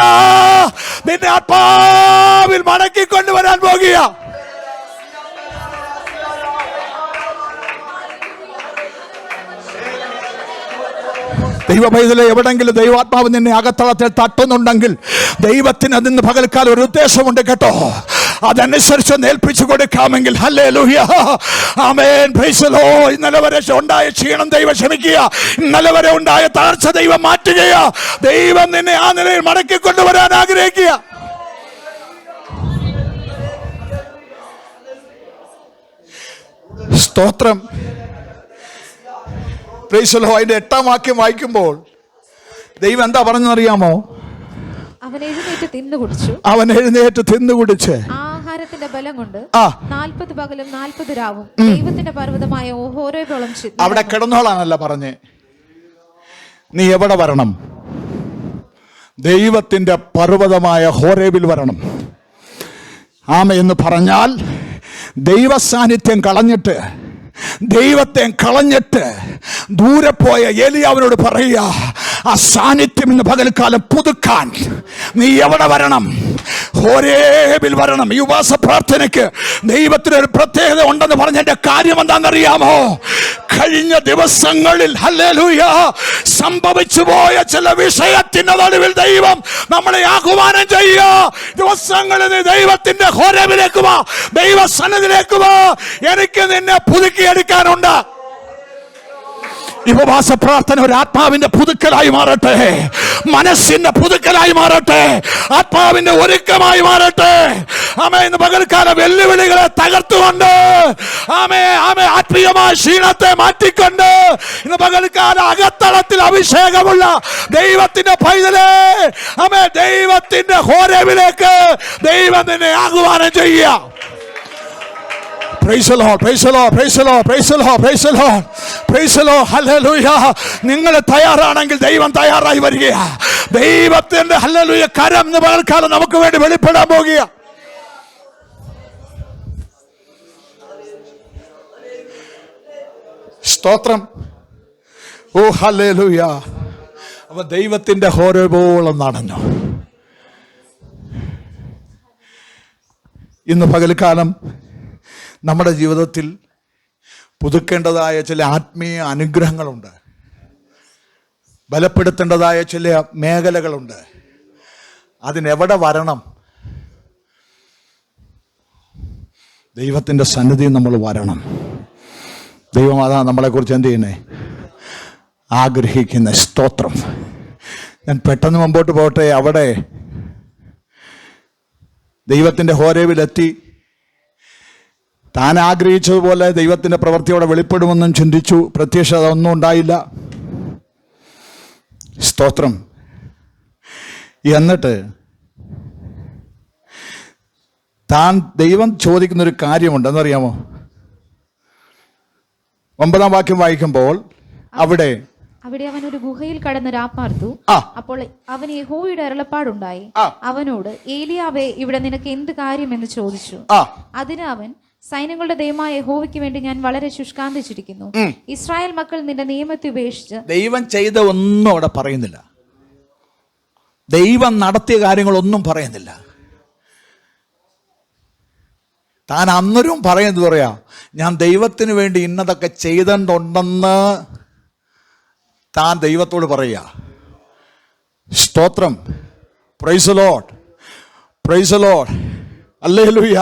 നിന്നെ ആത്മാവിൽ മടക്കിക്കൊണ്ടുവരാൻ പോകുക. ദൈവപൈതലെ, എവിടെങ്കിലും ദൈവാത്മാവ് നിന്നെ അകത്തളത്തിൽ തട്ടുന്നുണ്ടെങ്കിൽ ദൈവത്തിന് അതിന് പകൽക്കാലം ഒരു ഉദ്ദേശമുണ്ട് കേട്ടോ. അതനുസരിച്ച് ഏൽപ്പിച്ചു കൊടുക്കാമെങ്കിൽ hallelujah. Amen. Praise the lord. ഇന്നലെ വരെ ഉണ്ടായ ക്ഷീണം ദൈവം ക്ഷമിക്കുക, ഇന്നലെ വരെ ഉണ്ടായ തളർച്ച ദൈവം മാറ്റുക. ദൈവം നിന്നെ ആ നിലയിൽ മടക്കിക്കൊണ്ടുവരാൻ ആഗ്രഹിക്കുക. സ്തോത്രം. Praise the lord. അതിന്റെ 8-ാം വാക്യം വായിക്കുമ്പോൾ ദൈവം എന്താ പറഞ്ഞറിയാമോ? അവൻ എഴുന്നേറ്റ് തിന്നുകുടിച്ചു. അവൻ എഴുന്നേറ്റ് തിന്നുകുടിച്ച് ആഹാരത്തിന്റെ ബലം കൊണ്ട് 40 പകലും 40 രാവും ദൈവത്തിന്റെ പർവ്വതമായ ഹോരേബോളം ചെന്നു. അവിടെ കിടന്നോളാനല്ല പറഞ്ഞേ, നീ എവിടെ വരണം? ദൈവത്തിന്റെ പർവ്വതമായ ഹോരേബിൽ വരണം. എന്ന് പറഞ്ഞാൽ ദൈവ സാന്നിധ്യം കളഞ്ഞിട്ട്, ദൈവത്തെ കളഞ്ഞിട്ട് ദൂരെ പോയ ഏലിയാവിനോട് പറയുക, ആ സാന്നിധ്യം ഇന്ന് പകൽക്കാലം പുതുക്കാൻ നീ എവിടെ വരണം? ഹോരേബിൽ വരണം. ഈ ഉപവാസ പ്രാർത്ഥനയ്ക്ക് ദൈവത്തിന് ഒരു പ്രത്യേകത ഉണ്ടെന്ന് പറഞ്ഞതിന്റെ കാര്യം എന്താണെന്നറിയാമോ? കഴിഞ്ഞ ദിവസങ്ങളിൽ ഹല്ലേലൂയ സംഭവിച്ചു പോയ ചില വിഷയത്തിന്റെ നടുവിൽ ദൈവം നമ്മളെ ആഹ്വാനം ചെയ്യുക. ദിവസങ്ങളിൽ നീ ദൈവത്തിന്റെ ഹോരേബിലേക്ക് വാ, ദൈവസന്നിധിയിലേക്ക് വാ. എനിക്ക് നിന്നെ പുതുക്കിയെടുക്കാനുണ്ട്. ഈ ഉപവാസ പ്രാർത്ഥന ഒരു ആത്മാവിന്റെ പുതുക്കലായി മാറട്ടെ, മനസ്സിന്റെ പുതുക്കലായി മാറട്ടെ, ആത്മാവിന്റെ ഒരുക്കമായി മാറട്ടെ. ആമേ, ഇന്ന് പകൽക്കാല വെല്ലുവിളികളെ തകർത്തുകൊണ്ട്, ആമേ ആമേ ആത്മീയമായ ക്ഷീണത്തെ മാറ്റിക്കൊണ്ട്, ഇന്ന് പകൽക്കാല അകത്തളത്തിൽ അഭിഷേകമുള്ള ദൈവത്തിന്റെ പൈതലേ, ആമേ, ദൈവത്തിന്റെ ഹോരേബിലേക്ക് ദൈവം നിന്നെ ആഹ്വാനം ചെയ്യുക. Praise the Lord, praise the Lord, praise the Lord, praise the Lord, praise the Lord, praise the Lord, hallelujah. നിങ്ങൾ തയ്യാറാണെങ്കിൽ ദൈവം തയ്യാറായി വരിക. ദൈവത്തിന്റെ ഹല്ലേലൂയ കരം ഇന്ന് പകൽക്കാലം നമുക്ക് വേണ്ടി വെളിപ്പെടാൻ പോകുക. സ്തോത്രം. ഓ ഹല്ലേലൂയ. അവ ദൈവത്തിന്റെ ഹോരേബോളം നടന്നു. ഇന്ന് പകൽക്കാലം നമ്മുടെ ജീവിതത്തിൽ പുതുക്കേണ്ടതായ ചില ആത്മീയ അനുഗ്രഹങ്ങളുണ്ട്, ബലപ്പെടുത്തേണ്ടതായ ചില മേഖലകളുണ്ട്. അതിനെവിടെ വരണം? ദൈവത്തിൻ്റെ സന്നിധിയിൽ നമ്മൾ വരണം. ദൈവം അതാ നമ്മളെക്കുറിച്ച് എന്ത് ചെയ്യുന്നേ? ആഗ്രഹിക്കുന്ന. സ്തോത്രം. ഞാൻ പെട്ടെന്ന് മുമ്പോട്ട് പോട്ടെ. അവിടെ ദൈവത്തിൻ്റെ ഹോരേബിലെത്തി താൻ ആഗ്രഹിച്ചതുപോലെ ദൈവത്തിൻ്റെ പ്രവൃത്തിയോടെ വെളിപ്പെടുമെന്നും ചിന്തിച്ചു. പ്രത്യക്ഷത ഒന്നും ഉണ്ടായില്ല. സ്തോത്രം. എന്നിട്ട് താൻ ദൈവം ചോദിക്കുന്നൊരു കാര്യമുണ്ട്, എന്നറിയാമോ? 9-ാം വാക്യം വായിക്കുമ്പോൾ അവിടെ അവൻ ഒരു ഗുഹയിൽ കടന്ന് രാപ്പാർത്തു. അപ്പോൾ അവന് യഹോവയുടെ അരുളപ്പാടുണ്ടായി. അവനോട്, ഏലിയാവേ, ഇവിടെ നിനക്ക് എന്ത് കാര്യമെന്ന് ചോദിച്ചു. അതിന് അവൻ, സൈന്യങ്ങളുടെ ദൈവമായ യഹോവയ്ക്ക് വേണ്ടി ഞാൻ വളരെ ശുഷ്കാന്തിച്ചിരിക്കുന്നു. ഇസ്രായേൽ മക്കൾ നിന്റെ നിയമത്തെ ഉപേക്ഷിച്ച്. ദൈവം ചെയ്ത ഒന്നും അവിടെ പറയുന്നില്ല. ദൈവം നടത്തിയ കാര്യങ്ങളൊന്നും പറയുന്നില്ല. താൻ അന്നേരം പറയുന്നത് പറയാ, ഞാൻ ദൈവത്തിന് വേണ്ടി ഇന്നതൊക്കെ ചെയ്തിട്ടുണ്ടെന്ന് താൻ ദൈവത്തോട് പറയുക. സ്തോത്രം. Praise the Lord, price the lord, hallelujah.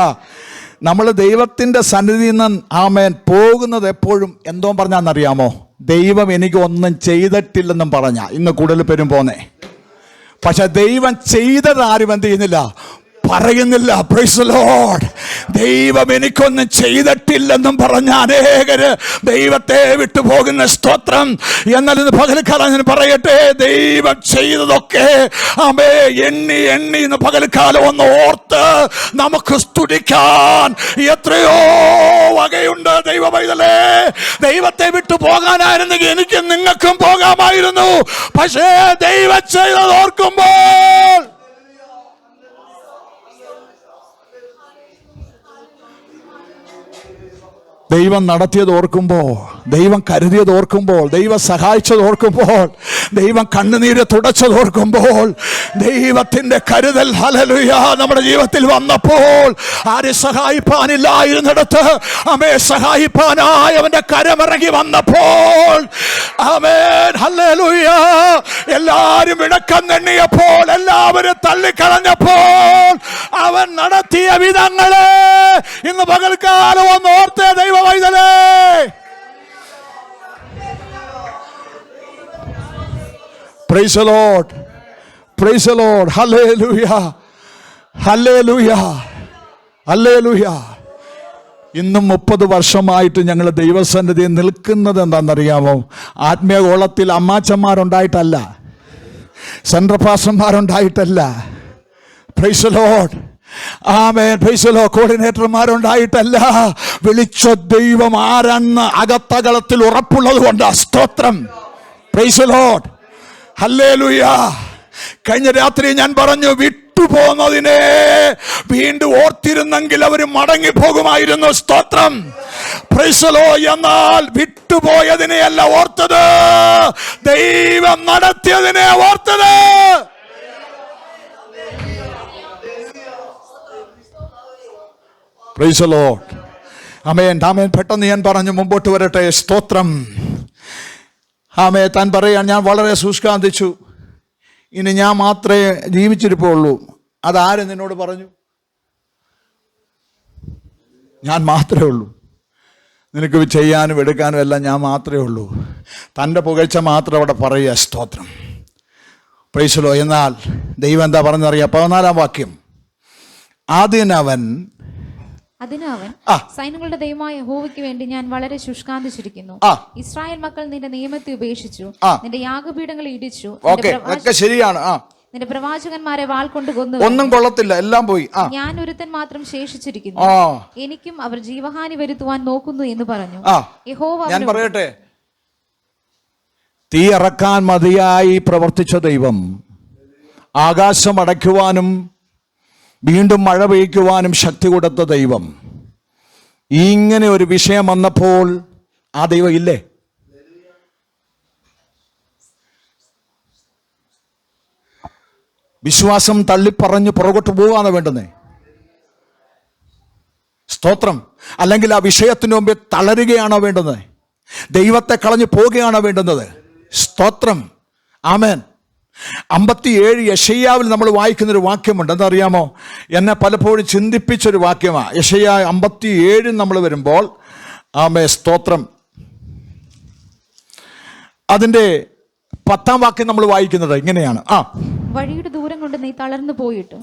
നമ്മൾ ദൈവത്തിൻ്റെ സന്നിധിയിൽ നിന്ന് ആമേൻ പോകുന്നത് എപ്പോഴും എന്തോ പറഞ്ഞാന്നറിയാമോ? ദൈവം എനിക്ക് ഒന്നും ചെയ്തിട്ടില്ലെന്നും പറഞ്ഞാ ഇന്ന് കൂടുതൽ പേരും പോന്നേ. പക്ഷെ ദൈവം ചെയ്തത് ആരും എന്ത് ചെയ്യുന്നില്ല? പറയുന്നില്ല. Price the Lord. ദൈവം എനിക്കൊന്നും ചെയ്തിട്ടില്ലെന്നും പറഞ്ഞ അനേകര് ദൈവത്തെ വിട്ടുപോകുന്ന. സ്തോത്രം. എന്നാൽ ഇന്ന് പകൽക്കാലം ഞാൻ പറയട്ടെ, ദൈവം ചെയ്തതൊക്കെ ആമേ എണ്ണി എണ്ണി ഇന്ന് പകൽക്കാലം ഒന്ന് ഓർത്ത് നമുക്ക് സ്തുതിക്കാൻ എത്രയോ വകയുണ്ട്. ദൈവ പൈതലേ, ദൈവത്തെ വിട്ടു പോകാനായിരുന്നെങ്കിൽ എനിക്കും നിങ്ങൾക്കും പോകാമായിരുന്നു. പക്ഷേ ദൈവം ചെയ്തത് ഓർക്കുമ്പോൾ, ദൈവം നടത്തിയത് ഓർക്കുമ്പോൾ, ദൈവം കരുതിയത് ഓർക്കുമ്പോൾ, ദൈവം സഹായിച്ചത് ഓർക്കുമ്പോൾ, ദൈവം കണ്ണുനീര് തുടച്ചത് ഓർക്കുമ്പോൾ, ദൈവത്തിന്റെ കരുതൽ ഹല്ലേലൂയ നമ്മുടെ ജീവിതത്തിൽ വന്നപ്പോൾ, ആരെ സഹായിപ്പാനില്ലായിരുന്നിടത്ത് ആമേ സഹായിപ്പാനായി അവന്റെ കരമിറങ്ങി വന്നപ്പോൾ, ആമേൻ ഹല്ലേലൂയ, എല്ലാവരും ഇടക്കം തെണ്ണിയപ്പോൾ, എല്ലാവരും തള്ളിക്കളഞ്ഞപ്പോൾ, അവൻ നടത്തിയ വിധങ്ങളെ ഇന്ന് പകൽക്കാലം ഒന്ന് ഓർത്തേ ദൈവ പൈതലേ. Praise the Lord, praise the Lord, hallelujah, hallelujah, hallelujah. ഇന്നും 30 വർഷമായിട്ട് ഞങ്ങൾ ദൈവസന്നിധിയിൽ നിൽക്കുന്നത് എന്താണെന്നറിയാമോ? ആത്മീയഗോളത്തിൽ അമ്മാച്ചന്മാരുണ്ടായിട്ടല്ല, സെൻട്രൽ പാസ്റ്റർമാരുണ്ടായിട്ടല്ല. പ്രൈസ് ദി ലോർഡ്, ആമേൻ, പ്രൈസ് ദി ലോർഡ്, കോർഡിനേറ്റർമാരുണ്ടായിട്ടല്ല. വിളിച്ച ദൈവം ആരെന്ന് അകത്തകളത്തിൽ ഉറപ്പുള്ളത് കൊണ്ട്. സ്തോത്രം. പ്രൈസ് ദി ലോർഡ്, ഹല്ലേലൂയ. കഴിഞ്ഞ രാത്രി ഞാൻ പറഞ്ഞു, വിട്ടുപോകുന്നതിനെ വീണ്ടും ഓർത്തിരുന്നെങ്കിൽ അവർ മടങ്ങിപ്പോകുമായിരുന്നു. സ്തോത്രം. Praise the lord. എന്നാൽ വിട്ടുപോയതിനെയല്ല ഓർത്തത്, ദൈവം നടത്തിയതിനെ ഓർത്തത്. Praise the lord. ആമേൻ, ആമേൻ. പെട്ടെന്ന് ഞാൻ പറഞ്ഞു മുമ്പോട്ട് വരട്ടെ. സ്തോത്രം. ആമേ. താൻ പറയാൻ ഞാൻ വളരെ സുസ്കാന്തിച്ചു. ഇനി ഞാൻ മാത്രമേ ജീവിച്ചിരിപ്പുള്ളൂ. അതാര് നിന്നോട് പറഞ്ഞു? ഞാൻ മാത്രമേ ഉള്ളൂ. നിനക്ക് ചെയ്യാനും എടുക്കാനും എല്ലാം ഞാൻ മാത്രമേ ഉള്ളൂ. തൻ്റെ പുകഴ്ച മാത്രം അവിടെ പറയുക. സ്തോത്രം. Praise the lord. എന്നാൽ ദൈവം എന്താ പറഞ്ഞറിയാം? 14-ാം വാക്യം. അതിന് അവൻ സൈന്യങ്ങളുടെ ദൈവമായ യഹോവയ്ക്ക് വേണ്ടി ഞാൻ വളരെ ശുഷ്കാന്തിച്ചിരിക്കുന്നു. ഇസ്രായേൽ മക്കൾ നിന്റെ നിയമത്തെ ഉപേക്ഷിച്ചു, നിന്റെ യാഗപീഠങ്ങളെ ഇടിച്ചു, ശരിയാണ്. നിന്റെ പ്രവാചകന്മാരെ വാൾ കൊണ്ട് കൊന്നു. ഒന്നും കൊള്ളത്തില്ല, എല്ലാം പോയി. ഞാൻ ഒരുത്തൻ മാത്രം ശേഷിച്ചിരിക്കുന്നു, എനിക്കും അവർ ജീവഹാനി വരുത്തുവാൻ നോക്കുന്നു എന്ന് പറഞ്ഞു. യഹോവ ഞാൻ പറയട്ടെ, തീ ഇറക്കാൻ മതിയായി പ്രവർത്തിച്ച ദൈവം, ആകാശം അടയ്ക്കുവാനും വീണ്ടും മഴ പെയ്ക്കുവാനും ശക്തി കൊടുത്ത ദൈവം, ഇങ്ങനെ ഒരു വിഷയം വന്നപ്പോൾ ആ ദൈവം ഇല്ലേ? വിശ്വാസം തള്ളിപ്പറഞ്ഞ് പുറകോട്ട് പോവാണ് വേണ്ടുന്നേ. സ്തോത്രം. അല്ലെങ്കിൽ ആ വിഷയത്തിന് മുമ്പേ തളരുകയാണോ വേണ്ടുന്നത്? ദൈവത്തെ കളഞ്ഞു പോവുകയാണോ വേണ്ടുന്നത്? സ്തോത്രം. ആമേൻ. 57 യെശയ്യാവിൽ നമ്മൾ വായിക്കുന്നൊരു വാക്യമുണ്ട്. എന്തറിയാമോ? എന്നെ പലപ്പോഴും ചിന്തിപ്പിച്ചൊരു വാക്യമാണ്. യെശയ്യാ 57 നമ്മൾ വരുമ്പോൾ, ആമേ, സ്തോത്രം, അതിൻ്റെ 10-ാം വാക്യം നമ്മൾ വായിക്കുന്നത് ഇങ്ങനെയാണ്. വഴിയുടെ ദൂരം കൊണ്ട് നീ തളർന്നു പോയിട്ടും,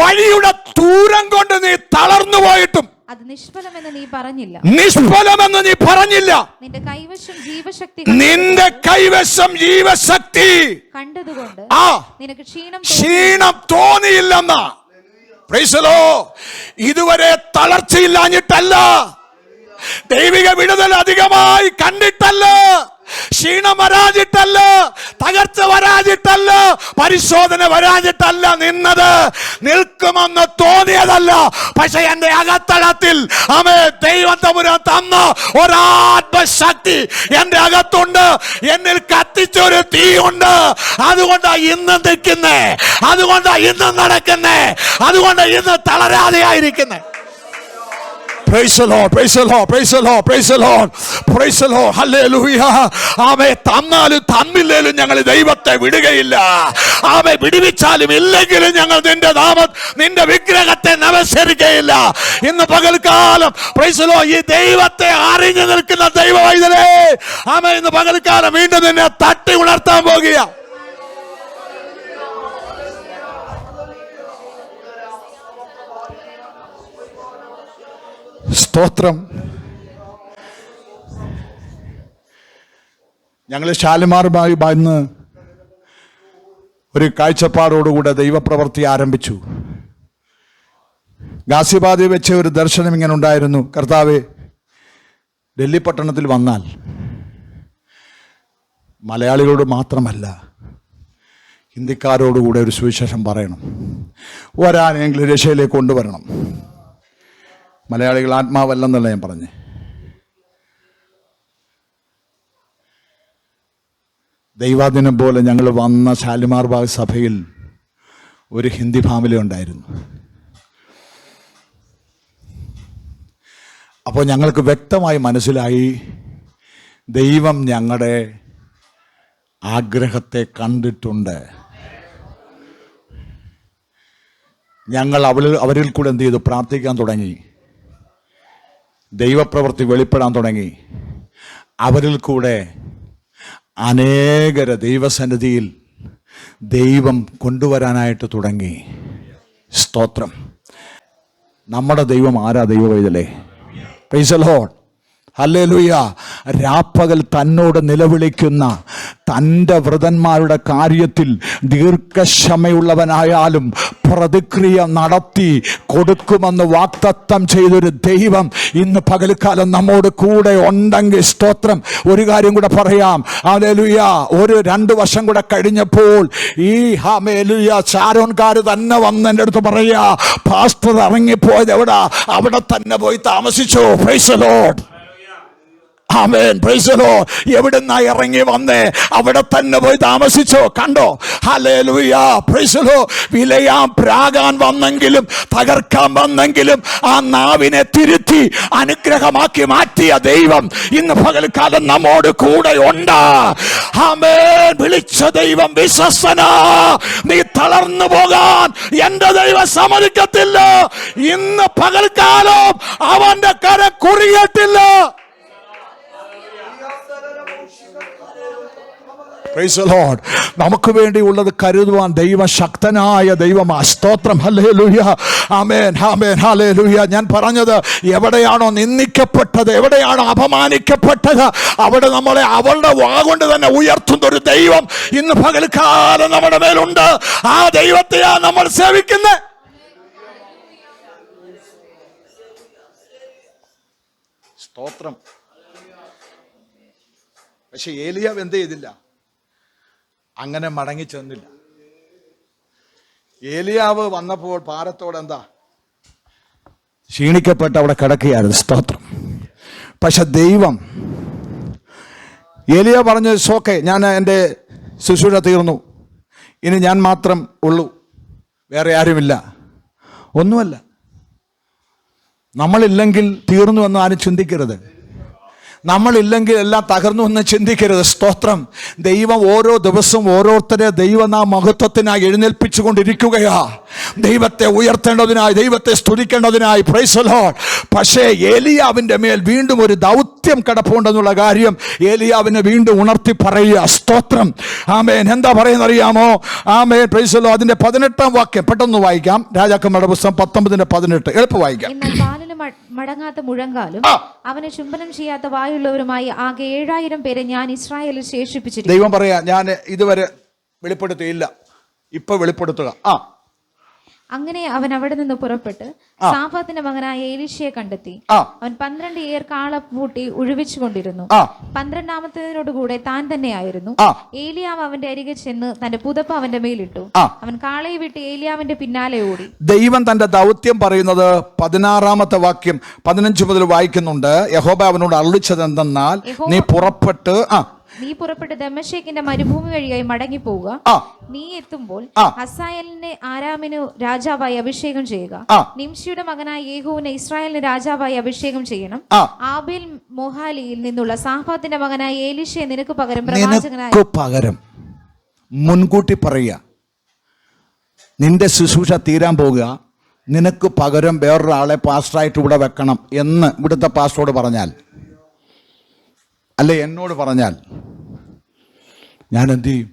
വഴിയുടെ ദൂരം കൊണ്ട് നീ തളർന്നു പോയിട്ടും അത് നിഷ്ഫലമെന്ന് നീ പറഞ്ഞില്ല. നിഷ്ഫലമെന്ന് നീ പറഞ്ഞില്ല. നിന്റെ കൈവശം ജീവശക്തി കണ്ടതുകൊണ്ട് നിനക്ക് ക്ഷീണം തോന്നിയില്ലെന്ന. Price the Lord. ഇതുവരെ തളർച്ചയില്ലാഞ്ഞിട്ടല്ല, ദൈവിക വിടുതൽ അധികമായി കണ്ടിട്ടല്ല, ക്ഷീണം വരാഞ്ഞിട്ടല്ല, തകർച്ച വരാഞ്ഞിട്ടല്ല, പരിശോധന വരാഞ്ഞിട്ടല്ല നിന്നത്, നിൽക്കുമെന്ന് തോന്നിയതല്ല. പക്ഷെ എന്റെ അകത്തളത്തിൽ ദൈവം തമ്പുരാൻ തന്ന ഒരാത്മശക്തി എന്റെ അകത്തുണ്ട്. എന്നിൽ കത്തിച്ചൊരു തീയുണ്ട്. അതുകൊണ്ടാ ഇന്ന് നിൽക്കുന്നേ, അതുകൊണ്ടാ ഇന്ന് നടക്കുന്നേ, അതുകൊണ്ടാ ഇന്ന് തളരാതെയായിരിക്കുന്നേ. Praise the Lord, praise the Lord, praise the Lord, praise the Lord, praise the Lord, hallelujah. ആമേ. തന്നാലും തന്നില്ലേലും ഞങ്ങൾ ദൈവത്തെ വിടുകയില്ല. ആമേ. വിടുവിച്ചാലും ഇല്ലെങ്കിലും ഞങ്ങൾ നിന്റെ വിഗ്രഹത്തെ നമസ്കരിക്കുകയില്ല. ഇന്ന് പകൽക്കാലം praise the Lord, ഈ ദൈവത്തെ അറിഞ്ഞു നിൽക്കുന്ന ദൈവവൈതലേ, ആമേ, ഇന്ന് പകൽക്കാലം വീണ്ടും നിന്നെ തട്ടി ഉണർത്താൻ പോകുക. സ്തോത്രം. ഞങ്ങൾ ശാലിമാറുമായി വന്ന് ഒരു കാഴ്ചപ്പാടോടുകൂടെ ദൈവപ്രവൃത്തി ആരംഭിച്ചു. ഗാസിബാദിൽ വെച്ച ഒരു ദർശനം ഇങ്ങനെ ഉണ്ടായിരുന്നു. കർത്താവേ, ഡൽഹി പട്ടണത്തിൽ വന്നാൽ മലയാളികളോട് മാത്രമല്ല, ഹിന്ദിക്കാരോടുകൂടെ ഒരു സുവിശേഷം പറയണം. ഒരാനെങ്കിലും രക്ഷയിലേക്ക് കൊണ്ടുവരണം. മലയാളികൾ ആത്മാവല്ലെന്നല്ല ഞാൻ പറഞ്ഞേ. ദൈവാദിനം പോലെ ഞങ്ങൾ വന്ന ശാലിമാർ ബാഗ് സഭയിൽ ഒരു ഹിന്ദി ഫാമിലി ഉണ്ടായിരുന്നു. അപ്പോൾ ഞങ്ങൾക്ക് വ്യക്തമായി മനസ്സിലായി, ദൈവം ഞങ്ങളുടെ ആഗ്രഹത്തെ കണ്ടിട്ടുണ്ട്. ഞങ്ങൾ അവരിൽ കൂടെ എന്ത് ചെയ്തു? പ്രാർത്ഥിക്കാൻ തുടങ്ങി. ദൈവപ്രവൃത്തി വെളിപ്പെടാൻ തുടങ്ങി. അവരിൽ കൂടെ അനേകരെ ദൈവസന്നിധിയിൽ ദൈവം കൊണ്ടുവരാനായിട്ട് തുടങ്ങി. സ്തോത്രം. നമ്മുടെ ദൈവം ആരാ? ദൈവവൈതലേ. Praise the lord. ഹല്ലേലൂയ. രാപ്പകൽ തന്നോട് നിലവിളിക്കുന്ന തൻ്റെ വൃതന്മാരുടെ കാര്യത്തിൽ ദീർഘക്ഷമയുള്ളവനായാലും പ്രതിക്രിയ നടത്തി കൊടുക്കുമെന്ന് വാഗ്ദത്തം ചെയ്തൊരു ദൈവം ഇന്ന് പകൽക്കാലം നമ്മോട് കൂടെ ഉണ്ടെങ്കിൽ സ്തോത്രം. ഒരു കാര്യം കൂടെ പറയാം. ഹല്ലേലൂയ. ഒരു 2 വർഷം കൂടെ കഴിഞ്ഞപ്പോൾ ഈ ഹല്ലേലൂയ ചാരോൻകാർ തന്നെ വന്ന് എൻ്റെ അടുത്ത് പറയാ, പാസ്റ്റർ ഇറങ്ങിപ്പോയത് എവിടാ? അവിടെ തന്നെ പോയി താമസിച്ചു. Praise the lord. ആമേൻ. Praise the lord. എവിടുന്നാ ഇറങ്ങി വന്നേ? അവിടെ തന്നെ പോയി താമസിച്ചോ. കണ്ടോ? ഹല്ലേലൂയ. Praise the lord. വിലയാൻ പ്രാകാൻ വന്നെങ്കിലും തകർക്കാൻ വന്നെങ്കിലും ആ നാവിനെ തിരുത്തി അനുഗ്രഹമാക്കി മാറ്റിയ ദൈവം ഇന്ന് പകൽക്കാലം നമ്മോട് കൂടെ ഉണ്ട്. ആമേൻ. വിളിച്ച ദൈവം വിശ്വസ്തനാ. നീ തളർന്നു പോകാൻ എന്റെ ദൈവം സമ്മതിക്കത്തില്ല. ഇന്ന് പകൽക്കാലം അവന്റെ കരം കുറിയത്തില്ല. Praise the Lord. നമുക്ക് വേണ്ടിയുള്ളത് കരുതുവാൻ ദൈവം ശക്തനായ ദൈവമാ. സ്തോത്രം. ഹല്ലേലൂയ. ആമേൻ. ആമേൻ. ഹല്ലേലൂയ. ഞാൻ പറഞ്ഞത്, എവിടെയാണോ നിന്ദിക്കപ്പെട്ടത്, എവിടെയാണോ അപമാനിക്കപ്പെട്ടത്, അവിടെ നമ്മളെ അവളുടെ വാഗൊണ്ട് തന്നെ ഉയർത്തുന്ന ഒരു ദൈവം ഇന്ന് പകൽക്കാലം നമ്മുടെ മേലുണ്ട്. ആ ദൈവത്തെയാ നമ്മൾ സേവിക്കുന്നത്. സ്തോത്രം. പക്ഷെ ഏലിയാവ് എന്ത് ചെയ്തില്ല? അങ്ങനെ മടങ്ങി ചെന്നില്ല. ഏലിയാവ് വന്നപ്പോൾ ഭാരത്തോടെ എന്താ ക്ഷീണിക്കപ്പെട്ട് അവിടെ കിടക്കുകയായിരുന്നു. സ്തോത്രം. പക്ഷെ ദൈവം ഏലിയ പറഞ്ഞു, ഓക്കെ, ഞാൻ എൻ്റെ ശുശ്രൂഷ തീർന്നു, ഇനി ഞാൻ മാത്രം ഉള്ളൂ, വേറെ ആരുമില്ല. ഒന്നുമല്ല. നമ്മളില്ലെങ്കിൽ തീർന്നു എന്ന് ആരും ചിന്തിക്കരുത്. നമ്മളില്ലെങ്കിൽ എല്ലാം തകർന്നു എന്ന് ചിന്തിക്കരുത്. സ്തോത്രം. ദൈവം ഓരോ ദിവസവും ഓരോരുത്തരെ ദൈവം ആ മഹത്വത്തിനായി എഴുന്നേൽപ്പിച്ചു കൊണ്ടിരിക്കുകയാ. ദൈവത്തെ ഉയർത്തേണ്ടതിനായി, ദൈവത്തെ സ്തുതിക്കേണ്ടതിനായി. Price the Lord. പക്ഷേ ഏലിയാവിൻ്റെ മേൽ വീണ്ടും ഒരു ദൗത്യം കിടപ്പുണ്ടെന്നുള്ള കാര്യം ഏലിയാവിനെ വീണ്ടും ഉണർത്തി പറയുക. സ്തോത്രം. ആമേൻ. എന്താ പറയുന്നത് അറിയാമോ? ആമേൻ. Praise the lord. അതിന്റെ 18-ാം വാക്യം പെട്ടെന്ന് വായിക്കാം. രാജാക്കന്മാരുടെ പുസ്തകം 19:18. എളുപ്പം വായിക്കാം. മടങ്ങാത്ത മുഴങ്കാലും അവനെ ചുംബനം ചെയ്യാത്ത വായുള്ളവരുമായി ആകെ 7000 പേരെ ഞാൻ ഇസ്രായേലിൽ ശേഷിപ്പിച്ചിരിക്കുന്നു. ദൈവം പറയാ, ഞാൻ ഇതുവരെ വെളിപ്പെടുത്തിയില്ല, ഇപ്പൊ വെളിപ്പെടുത്തുക. അങ്ങനെ അവൻ അവിടെ നിന്ന് പുറപ്പെട്ട് സാഫാത്തിന്റെ മകനായ എലീശയെ കണ്ടെത്തി. അവൻ 12 ഏർ കാള പൂട്ടി ഒഴിവിച്ചു കൊണ്ടിരുന്നു. 12-ാമത്തേതിനോടുകൂടെ താൻ തന്നെയായിരുന്നു. ഏലിയാവ് അവന്റെ അരികെ ചെന്ന് തന്റെ പുതപ്പ് അവന്റെ മേലിട്ടു. അവൻ കാളയെ വിട്ട് ഏലിയാവിന്റെ പിന്നാലെ ഓടി. ദൈവം തന്റെ ദൗത്യം പറയുന്നത് 16-ാമത്തെ വാക്യം 15 മുതൽ വായിക്കുന്നുണ്ട്. യഹോവ അവനോട് അരുളിച്ചത് എന്തെന്നാൽ, നീ പുറപ്പെട്ട് ദമ്മേശെക്കിന്റെ മരുഭൂമി വഴിയായി മടങ്ങി പോവുക. നീ എത്തുമ്പോൾ ഹസായേലിനെ ആരാമിന് രാജാവായി അഭിഷേകം ചെയ്യുക. നിംശിയുടെ മകനായ യേഹൂവിനെ ഇസ്രായേലിന് രാജാവായി അഭിഷേകം ചെയ്യണം. ആബേൽ മോഹാലിയിൽ നിന്നുള്ള സാഫാത്തിന്റെ മകനായ എലീശയെ നിനക്ക് പകരം പ്രവാചകനായി മുൻകൂട്ടി പറയുക. നിന്റെ ശുശ്രൂഷ തീരാൻ പോകുക, നിനക്ക് പകരം വേറൊരാളെ പാസ്റ്ററായിട്ട് ഇവിടെ വെക്കണം എന്ന് ഇവിടുത്തെ പാസ്റ്ററോട് പറഞ്ഞാൽ, അല്ലെ എന്നോട് പറഞ്ഞാൽ, ഞാൻ എന്ത് ചെയ്യും?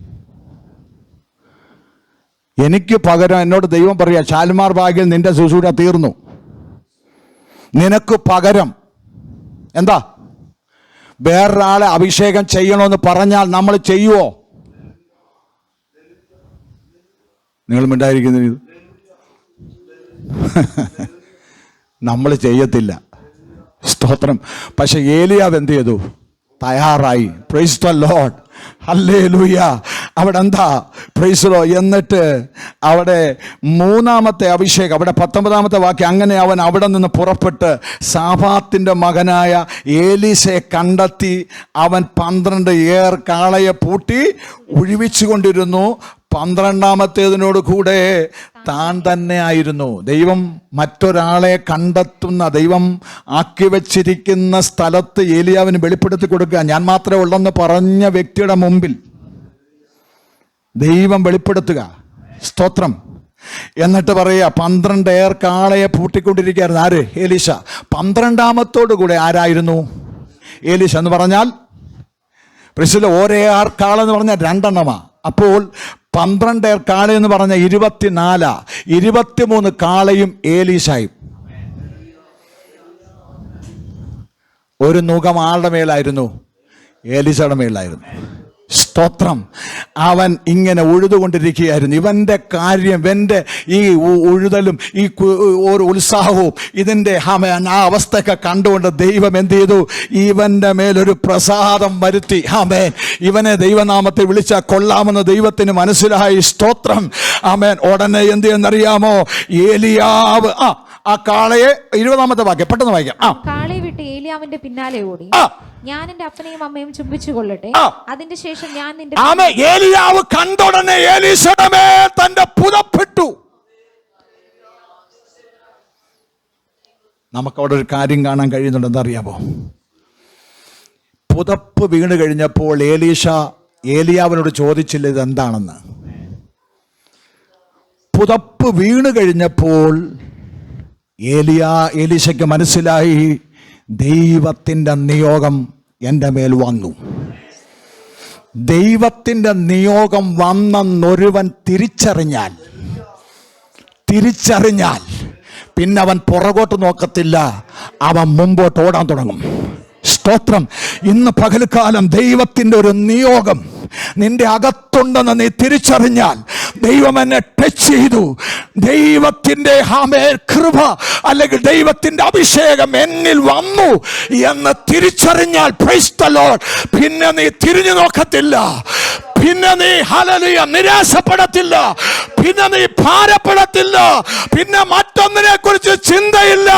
എനിക്ക് പകരം എന്നോട് ദൈവം പറയാ, ഷാൽമാർ ബാഗിൽ നിന്റെ ശുശ്രൂഷ തീർന്നു, നിനക്ക് പകരം എന്താ വേറൊരാളെ അഭിഷേകം ചെയ്യണമെന്ന് പറഞ്ഞാൽ നമ്മൾ ചെയ്യുവോ? നിങ്ങൾ മിണ്ടായിരിക്കുന്നത് ഇത് നമ്മൾ ചെയ്യത്തില്ല. സ്തോത്രം. പക്ഷെ ഏലിയാവ് എന്ത് ചെയ്തു? തയ്യാറായി. Price the lord. ഹല്ലേലൂയ. അവിടെ എന്താ? Price the Lord. എന്നിട്ട് അവിടെ 3-ാമത്തെ അഭിഷേകം, അവിടെ 19-ാമത്തെ വാക്യം, അങ്ങനെ അവൻ അവിടെ നിന്ന് പുറപ്പെട്ട് സാഫാത്തിന്റെ മകനായ ഏലീശയെ കണ്ടെത്തി. അവൻ 12 ഏർ കാളയെ പൂട്ടി ഒഴിവിച്ചു കൊണ്ടിരുന്നു. 12-ാമത്തേതിനോട് കൂടെ താൻ തന്നെ ആയിരുന്നു. ദൈവം മറ്റൊരാളെ കണ്ടെത്തുന്ന, ദൈവം ആക്കി വച്ചിരിക്കുന്ന സ്ഥലത്ത് ഏലിയാവിന് വെളിപ്പെടുത്തി കൊടുക്കുക. ഞാൻ മാത്രമേ ഉള്ളെന്ന് പറഞ്ഞ വ്യക്തിയുടെ മുമ്പിൽ ദൈവം വെളിപ്പെടുത്തുക. സ്തോത്രം. എന്നിട്ട് പറയുക, 12 ഏർ കാളയെ പൂട്ടിക്കൊണ്ടിരിക്കുകയായിരുന്നു. ആര്? എലീശ. 12-ാമത്തോടു കൂടെ ആരായിരുന്നു? എലീശ എന്ന് പറഞ്ഞാൽ പ്രസില ഓരേ ആർ കാള എന്ന് പറഞ്ഞാൽ 2 എണ്ണമാ. അപ്പോൾ 12 ഏർ കാള എന്ന് പറഞ്ഞ 24, 23 കാളയും ഏലീശായും. ഒരു നുകം ആളുടെ മേലായിരുന്നു, ഏലീശയുടെ മേലായിരുന്നു. സ്തോത്രം. അവൻ ഇങ്ങനെ ഉഴുതുകൊണ്ടിരിക്കുകയായിരുന്നു. ഇവൻ്റെ കാര്യം, ഇവൻ്റെ ഈ ഉഴുതലും ഈ ഒരു ഉത്സാഹവും ഇതിൻ്റെ ആ അവസ്ഥയൊക്കെ കണ്ടുകൊണ്ട് ദൈവം എന്ത് ചെയ്തു? ഇവൻ്റെ മേലൊരു പ്രസാദം വരുത്തി. ആമേൻ. ഇവനെ ദൈവനാമത്തെ വിളിച്ചാൽ കൊള്ളാമെന്ന് ദൈവത്തിന് മനസ്സിലായി. സ്തോത്രം. ആമേൻ. ഉടനെ എന്ത് ചെയ്യുന്നറിയാമോ? ഏലിയാവ് ആ കാളയെ 20-ാമത്തെ വാക്യം പെട്ടെന്ന് വായിക്കാം. കാളയെ വിട്ട് ഏലിയാവിന്റെ പിന്നാലെ ഓടി, ഞാൻ എന്റെ അപ്പനെയും അമ്മയും ചുംബിച്ചു കൊള്ളട്ടെ, അതിന്റെ ശേഷം ഞാൻ നിന്റെ ഏലിയാവ് കണ്ടുടനെ എലീശയുടെ മേൽ തന്റെ പുതപ്പെട്ടു. നമുക്കവിടെ ഒരു കാര്യം കാണാൻ കഴിയുന്നുണ്ട്. എന്താ പുതപ്പ് വീണ് കഴിഞ്ഞപ്പോൾ ഏലീശ ഏലിയാവിനോട് ചോദിച്ചില്ല ഇതെന്താണെന്ന്. പുതപ്പ് വീണ് കഴിഞ്ഞപ്പോൾ എലീശയ്ക്ക് മനസ്സിലായി, ദൈവത്തിൻ്റെ നിയോഗം എൻ്റെ മേൽ വന്നു. ദൈവത്തിൻ്റെ നിയോഗം വന്നെന്നൊരുവൻ തിരിച്ചറിഞ്ഞാൽ പിന്നെ അവൻ പുറകോട്ട് നോക്കത്തില്ല, അവൻ മുമ്പോട്ട് ഓടാൻ തുടങ്ങും. സ്തോത്രം. ഇന്ന് പകൽക്കാലം ദൈവത്തിൻ്റെ ഒരു നിയോഗം നിന്റെ അകത്തുണ്ടെന്ന് നീ തിരിച്ചറിഞ്ഞാൽ, ദൈവം എന്നെ ടച്ച് ചെയ്തു, ദൈവത്തിൻ്റെ കൃപ അല്ലെങ്കിൽ ദൈവത്തിൻ്റെ അഭിഷേകം എന്നിൽ വന്നു എന്ന് തിരിച്ചറിഞ്ഞാൽ, പ്രൈസ് ദി ലോർഡ്, പിന്നെ നീ തിരിഞ്ഞു നോക്കത്തില്ല, പിന്നെ നീ ഹല്ലേലൂയ നിരാശപ്പെടത്തില്ല, പിന്നെ നീ ഭാരപ്പെടത്തില്ല, പിന്നെ മറ്റൊന്നിനെ കുറിച്ച് ചിന്തയില്ല.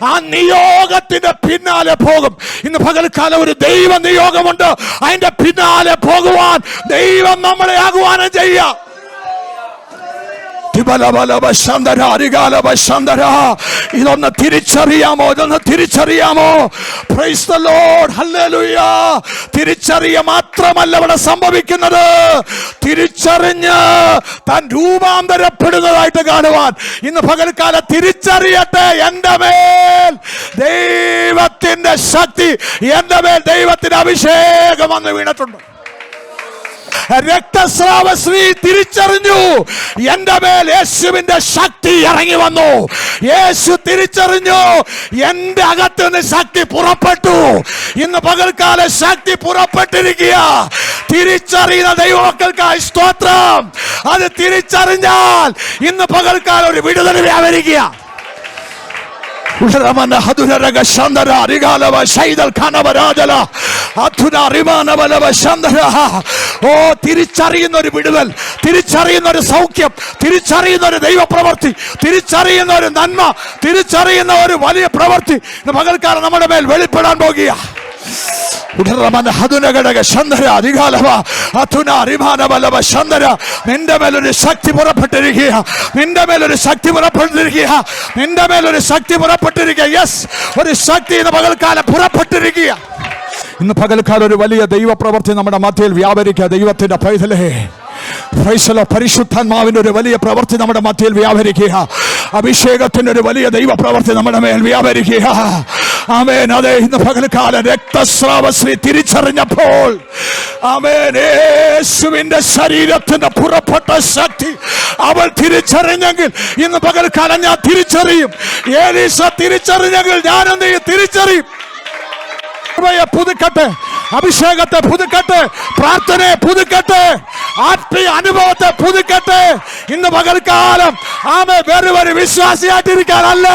ആ നിയോഗത്തിന്റെ പിന്നാലെ പോകും. ഇന്ന് പകൽക്കാലം ഒരു ദൈവ നിയോഗമുണ്ട്. അതിന്റെ പിന്നാലെ പോകുവാൻ ദൈവം നമ്മളെ ആഹ്വാനം ചെയ്യാം. ഇതൊന്ന് തിരിച്ചറിയാമോ? Praise the lord. ഹല്ലേലൂയ. തിരിച്ചറിയ മാത്രമല്ല ഇവിടെ സംഭവിക്കുന്നത്, തിരിച്ചറിഞ്ഞ് താൻ രൂപാന്തരപ്പെടുന്നതായിട്ട് കാണുവാൻ ഇന്ന് പകൽക്കാലം തിരിച്ചറിയട്ടെ. എൻ്റെ മേൽ ദൈവത്തിന്റെ ശക്തി, എൻ്റെ മേൽ ദൈവത്തിന്റെ അഭിഷേകം വന്ന് വീണിട്ടുണ്ട്. രക്തസ്രാവസ്ത്രീ തിരിച്ചറിഞ്ഞു, എന്റെ മേൽ യേശുവിന്റെ ശക്തി ഇറങ്ങി വന്നു. യേശു തിരിച്ചറിഞ്ഞു, എന്റെ അകത്ത് നിന്ന് ശക്തി പുറപ്പെട്ടു. ഇന്ന് പകൽക്കാല ശക്തി പുറപ്പെട്ടിരിക്കുക. തിരിച്ചറിയുന്ന ദൈവമക്കൾക്കായി സ്തോത്രം. അത് തിരിച്ചറിഞ്ഞാൽ ഇന്ന് പകൽക്കാലം ഒരു വിടുതൽ വ്യാപരിക്കുക. തിരിച്ചറിയുന്ന ഒരു വിടുതൽ, തിരിച്ചറിയുന്ന ഒരു സൗഖ്യം, തിരിച്ചറിയുന്ന ഒരു ദൈവപ്രവൃത്തി, തിരിച്ചറിയുന്ന ഒരു നന്മ, തിരിച്ചറിയുന്ന ഒരു വലിയ പ്രവൃത്തി ഇന്ന് പകൽക്കാലം നമ്മുടെ മേൽ വെളിപ്പെടാൻ പോകുക. നിന്റെ മേലൊരു ശക്തി പുറപ്പെട്ടിരിക്കുക, നിന്റെ മേലൊരു ശക്തി പുറപ്പെട്ടിരിക്കുക, നിന്റെ മേലൊരു ശക്തി പുറപ്പെട്ടിരിക്കുക. യെസ്, ഒരു ശക്തി ഇന്ന് പകൽക്കാലം പുറപ്പെട്ടിരിക്കുക. ഇന്ന് പകൽക്കാലം ഒരു വലിയ ദൈവപ്രവൃത്തി നമ്മുടെ മധ്യയിൽ വ്യാപരിക്കുക. ദൈവത്തിന്റെ പൈതലേ, പരിശുദ്ധാത്മാവിന്റെ ഒരു വലിയ പ്രവൃത്തി നമ്മുടെ മധ്യയിൽ വ്യാപരിക്കുക. അഭിഷേകത്തിന്റെ ഒരു വലിയ ദൈവപ്രവൃത്തി നമ്മുടെ മേൽ വ്യാപരിക്കുക. ആമേൻ. അതെ, ഇന്ന് പകൽക്കാലം രക്തസ്രാവസ്ത്രീ തിരിച്ചറിഞ്ഞപ്പോൾ, ആമേൻ, യേശുവിന്റെ ശരീരത്തിന്റെ പുറപ്പെട്ട ശക്തി അവൾ തിരിച്ചറിഞ്ഞെങ്കിൽ ഇന്ന് പകൽക്കാലം ഞാൻ തിരിച്ചറിയും. എലീശ തിരിച്ചറിഞ്ഞെങ്കിൽ ഞാനെന്ത് തിരിച്ചറിയും. പുതുക്കട്ടെ, അഭിഷേകത്തെ പുതുക്കട്ടെ, പ്രാർത്ഥനയെ പുതുക്കട്ടെ, ആത്മീയ അനുഭവത്തെ പുതുക്കട്ടെ. ഇന്ന് പകൽക്കാലം വെറും ഒരു വിശ്വാസിയായിട്ടിരിക്കാനല്ല,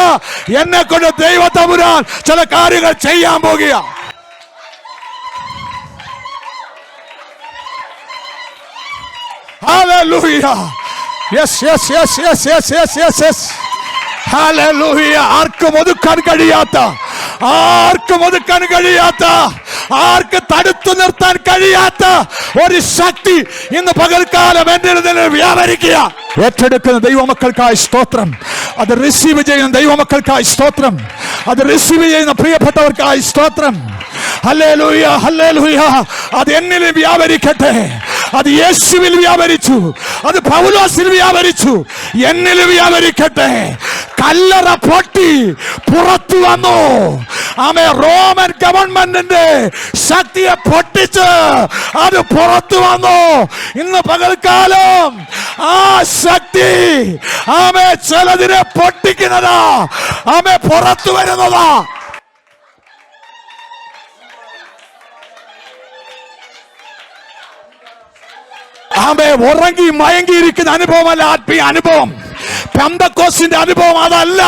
എന്നെ കൊണ്ട് ദൈവത്തമ്പുരാൻ ചില കാര്യങ്ങൾ ചെയ്യാൻ പോകുക. Hallelujah. Yes yes yes yes yes yes yes yes. Hallelujah. ആർക്കും ഒതുക്കാൻ കഴിയാത്ത, ആർക്ക് തടുത്തു നിർത്താൻ കഴിയാത്ത ഒരു ശക്തി ഇന്ന് പകൽക്കാലം എൻ്റെ നിന്ന് വ്യാപരിക്കുക. ഏറ്റെടുക്കുന്ന ദൈവമക്കൾക്കായി സ്തോത്രം. അത് റിസീവ് ചെയ്യുന്ന ദൈവമക്കൾക്കായി സ്തോത്രം. അത് റിസീവ് ചെയ്യുന്ന പ്രിയപ്പെട്ടവർക്കായി സ്തോത്രം. Hallelujah, hallelujah. അത് എന്നിൽ വ്യാപരിക്കട്ടെ. അത് യേശുവിൽ വ്യാപരിച്ചു, അത് പൗലോസിൽ വ്യാപരിച്ചു, എന്നിൽ വ്യാപരിക്കട്ടെ. കല്ലറ പൊട്ടി പുറത്തു വന്നു. റോമൻ ഗവൺമെന്റിന്റെ ശക്തിയെ പൊട്ടിച്ച് അത് പുറത്തു വന്നു. ഇന്ന് പകൽക്കാലം ആ ശക്തി ചിലതിനെ പൊട്ടിക്കുന്നതാ, പുറത്തു വരുന്നതാ. ആമേ ഉറങ്ങി മയങ്ങിയിരിക്കുന്ന അനുഭവമല്ല ആത്മീയ അനുഭവം. പെന്തക്കോസ്തിന്റെ അനുഭവം അതല്ല.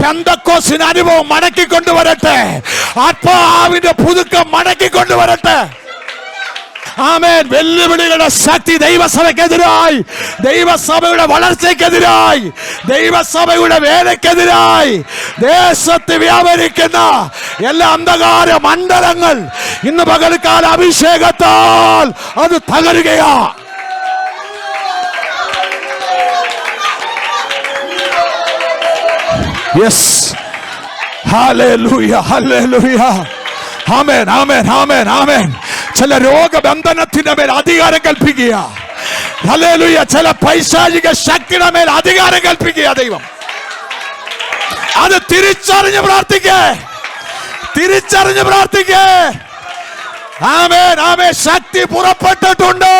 പെന്തക്കോസ്തിന്റെ അനുഭവം മടക്കിക്കൊണ്ടുവരട്ടെ. ആത്മാവിന്റെ പുതുക്കം മടക്കിക്കൊണ്ടുവരട്ടെ. ആമേൻ. വെല്ലുവിളികളുടെ ശക്തി ദൈവസഭയ്ക്കെതിരായി, ദൈവസഭയുടെ വളർച്ചയ്ക്കെതിരായി, ദൈവസഭയുടെ വേലയ്ക്കെതിരായി ദേശത്ത് വ്യാപരിക്കുന്ന എല്ലാ അന്ധകാര മണ്ഡലങ്ങൾ ഇന്ന് പകൽക്കാല അഭിഷേകത്താൽ അത് തകരുകയാ. യെസ്, ഹല്ലേലൂയ, ഹല്ലേലൂയ. ആമേൻ, ആമേൻ, ആമേൻ, ആമേൻ. ചില രോഗബന്ധനത്തിന്റെ മേൽ അധികാരം കൽപ്പിക്കുക. ഹല്ലേലൂയ. ചില പൈശാചിക ശക്തിയുടെ മേൽ അധികാരം കൽപ്പിക്കുക ദൈവം. അത് തിരിച്ചറിഞ്ഞ് പ്രാർത്ഥിക്കേ, തിരിച്ചറിഞ്ഞ് പ്രാർത്ഥിക്കേ. ആമേൻ, ആമേൻ. ശക്തി പുറപ്പെട്ടിട്ടുണ്ട്,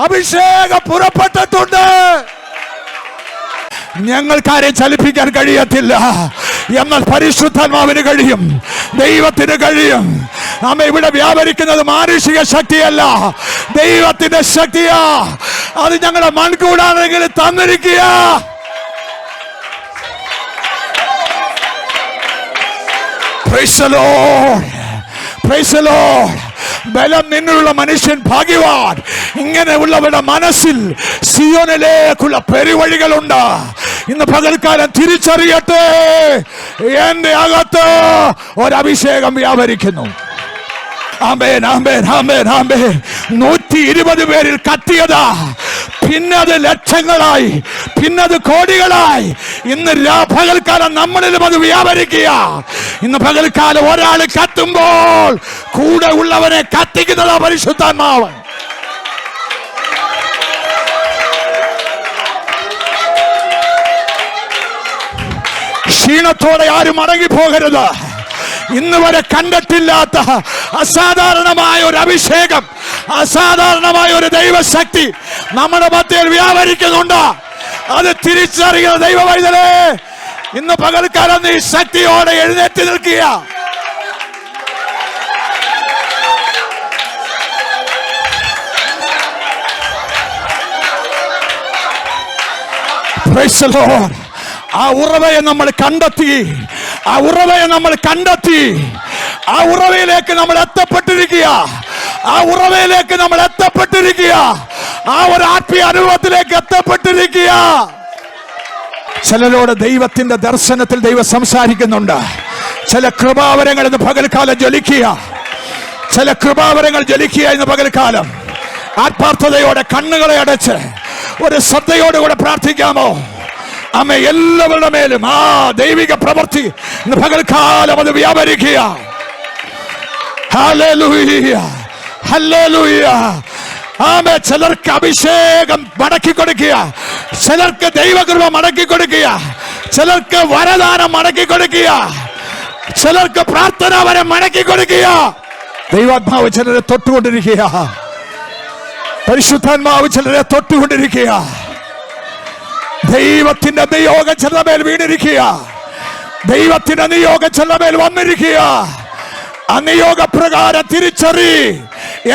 അഭിഷേകം പുറപ്പെട്ടിട്ടുണ്ട്. ഞങ്ങൾക്കാരെ ചലിപ്പിക്കാൻ കഴിയത്തില്ല, എന്നാൽ പരിശുദ്ധാത്മാവിന് കഴിയും, ദൈവത്തിന് കഴിയും. നാം ഇവിടെ വ്യാപരിക്കുന്നത് മാനുഷിക ശക്തിയല്ല, ദൈവത്തിന്റെ ശക്തിയാ. അത് ഞങ്ങളുടെ മൺകൂടാണെങ്കിൽ തന്നിരിക്കുക. Praise the Lord. Praise the Lord. ബലം നിന്നുള്ള മനുഷ്യൻ ഭാഗ്യവാൻ. ഇങ്ങനെയുള്ളവരുടെ മനസ്സിൽ സിയോനിലേക്കുള്ള പെരുവഴികളുണ്ട്. ഇന്ന് പകൽക്കാലം തിരിച്ചറിയട്ടെ, എന്റെ അകത്ത് ഒരഭിഷേകം വ്യാപരിക്കുന്നു. ആമേൻ, ആമേൻ, ആമേൻ, ആമേൻ. 120 പേരിൽ കത്തിയതാ, പിന്നത് ലക്ഷങ്ങളായി, പിന്നത് കോടികളായി. ഇന്ന് പകൽക്കാലം നമ്മളിലും അത് വ്യാപരിക്കുക. ഇന്ന് പകൽക്കാലം ഒരാൾ കത്തുമ്പോൾ കൂടെ ഉള്ളവനെ കത്തിക്കുന്നതാ പരിശുദ്ധാത്മാവ്. ക്ഷീണത്തോടെ ആരും മടങ്ങിപ്പോകരുത്. ഇന്ന് വരെ കണ്ടിട്ടില്ലാത്ത അസാധാരണമായ ഒരു അഭിഷേകം, അസാധാരണമായ ഒരു ദൈവശക്തി നമ്മുടെ മധ്യയിൽ വ്യാപരിക്കുന്നുണ്ട്. അത് തിരിച്ചറിയുന്ന ദൈവവൈതലേ, ഇന്ന് പകൽക്കാലം നീ ശക്തിയോടെ എഴുന്നേറ്റ് നിൽക്കുക. Praise the Lord. ആ ഉറവയെ നമ്മൾ കണ്ടെത്തി, ആ ഉറവയെ നമ്മൾ കണ്ടെത്തി. ആ ഉറവയിലേക്ക് നമ്മൾ എത്തപ്പെട്ടിരിക്കുക, ആ ഉറവയിലേക്ക് നമ്മൾ എത്തപ്പെട്ടിരിക്കുക, ആ ഒരു ആത്മീയ അനുഭവത്തിലേക്ക് എത്തപ്പെട്ടിരിക്കുക. ചിലരോട് ദൈവത്തിന്റെ ദർശനത്തിൽ ദൈവം സംസാരിക്കുന്നുണ്ട്. ചില കൃപാവരങ്ങൾ ഇന്ന് പകൽക്കാലം ജ്വലിക്കുക, ചില കൃപാവരങ്ങൾ ജ്വലിക്കുക ഇന്ന് പകൽക്കാലം. ആത്മാർത്ഥതയോടെ കണ്ണുകളെ അടച്ച് ഒരു ശ്രദ്ധയോടുകൂടെ പ്രാർത്ഥിക്കാമോ? അമ്മ എല്ലാവരുടെ മേലും ആ ദൈവിക പ്രവൃത്തി ഇന്ന് പകൽക്കാലം അത് വ്യാപരിക്കുക. Hallelujah, hallelujah. ആമേ. ചിലർക്ക് അഭിഷേകം മടക്കി കൊടുക്കുക, ചിലർക്ക് ദൈവകൃപ മടക്കി കൊടുക്കുക, ചിലർക്ക് വരദാനം മടക്കി കൊടുക്കുക, ചിലർക്ക് പ്രാർത്ഥന വരം മടക്കി കൊടുക്കുക. ദൈവാത്മാവ് ചിലരെ തൊട്ടുകൊണ്ടിരിക്കുക, പരിശുദ്ധാത്മാവ് ചിലരെ തൊട്ടുകൊണ്ടിരിക്കുക. ദൈവത്തിന്റെ നിയോഗം ചില മേൽ വീണിരിക്കുക, ദൈവത്തിന്റെ നിയോഗം ചില മേൽ വന്നിരിക്കുക. ആ നിയോഗപ്രകാരം തിരിച്ചറി,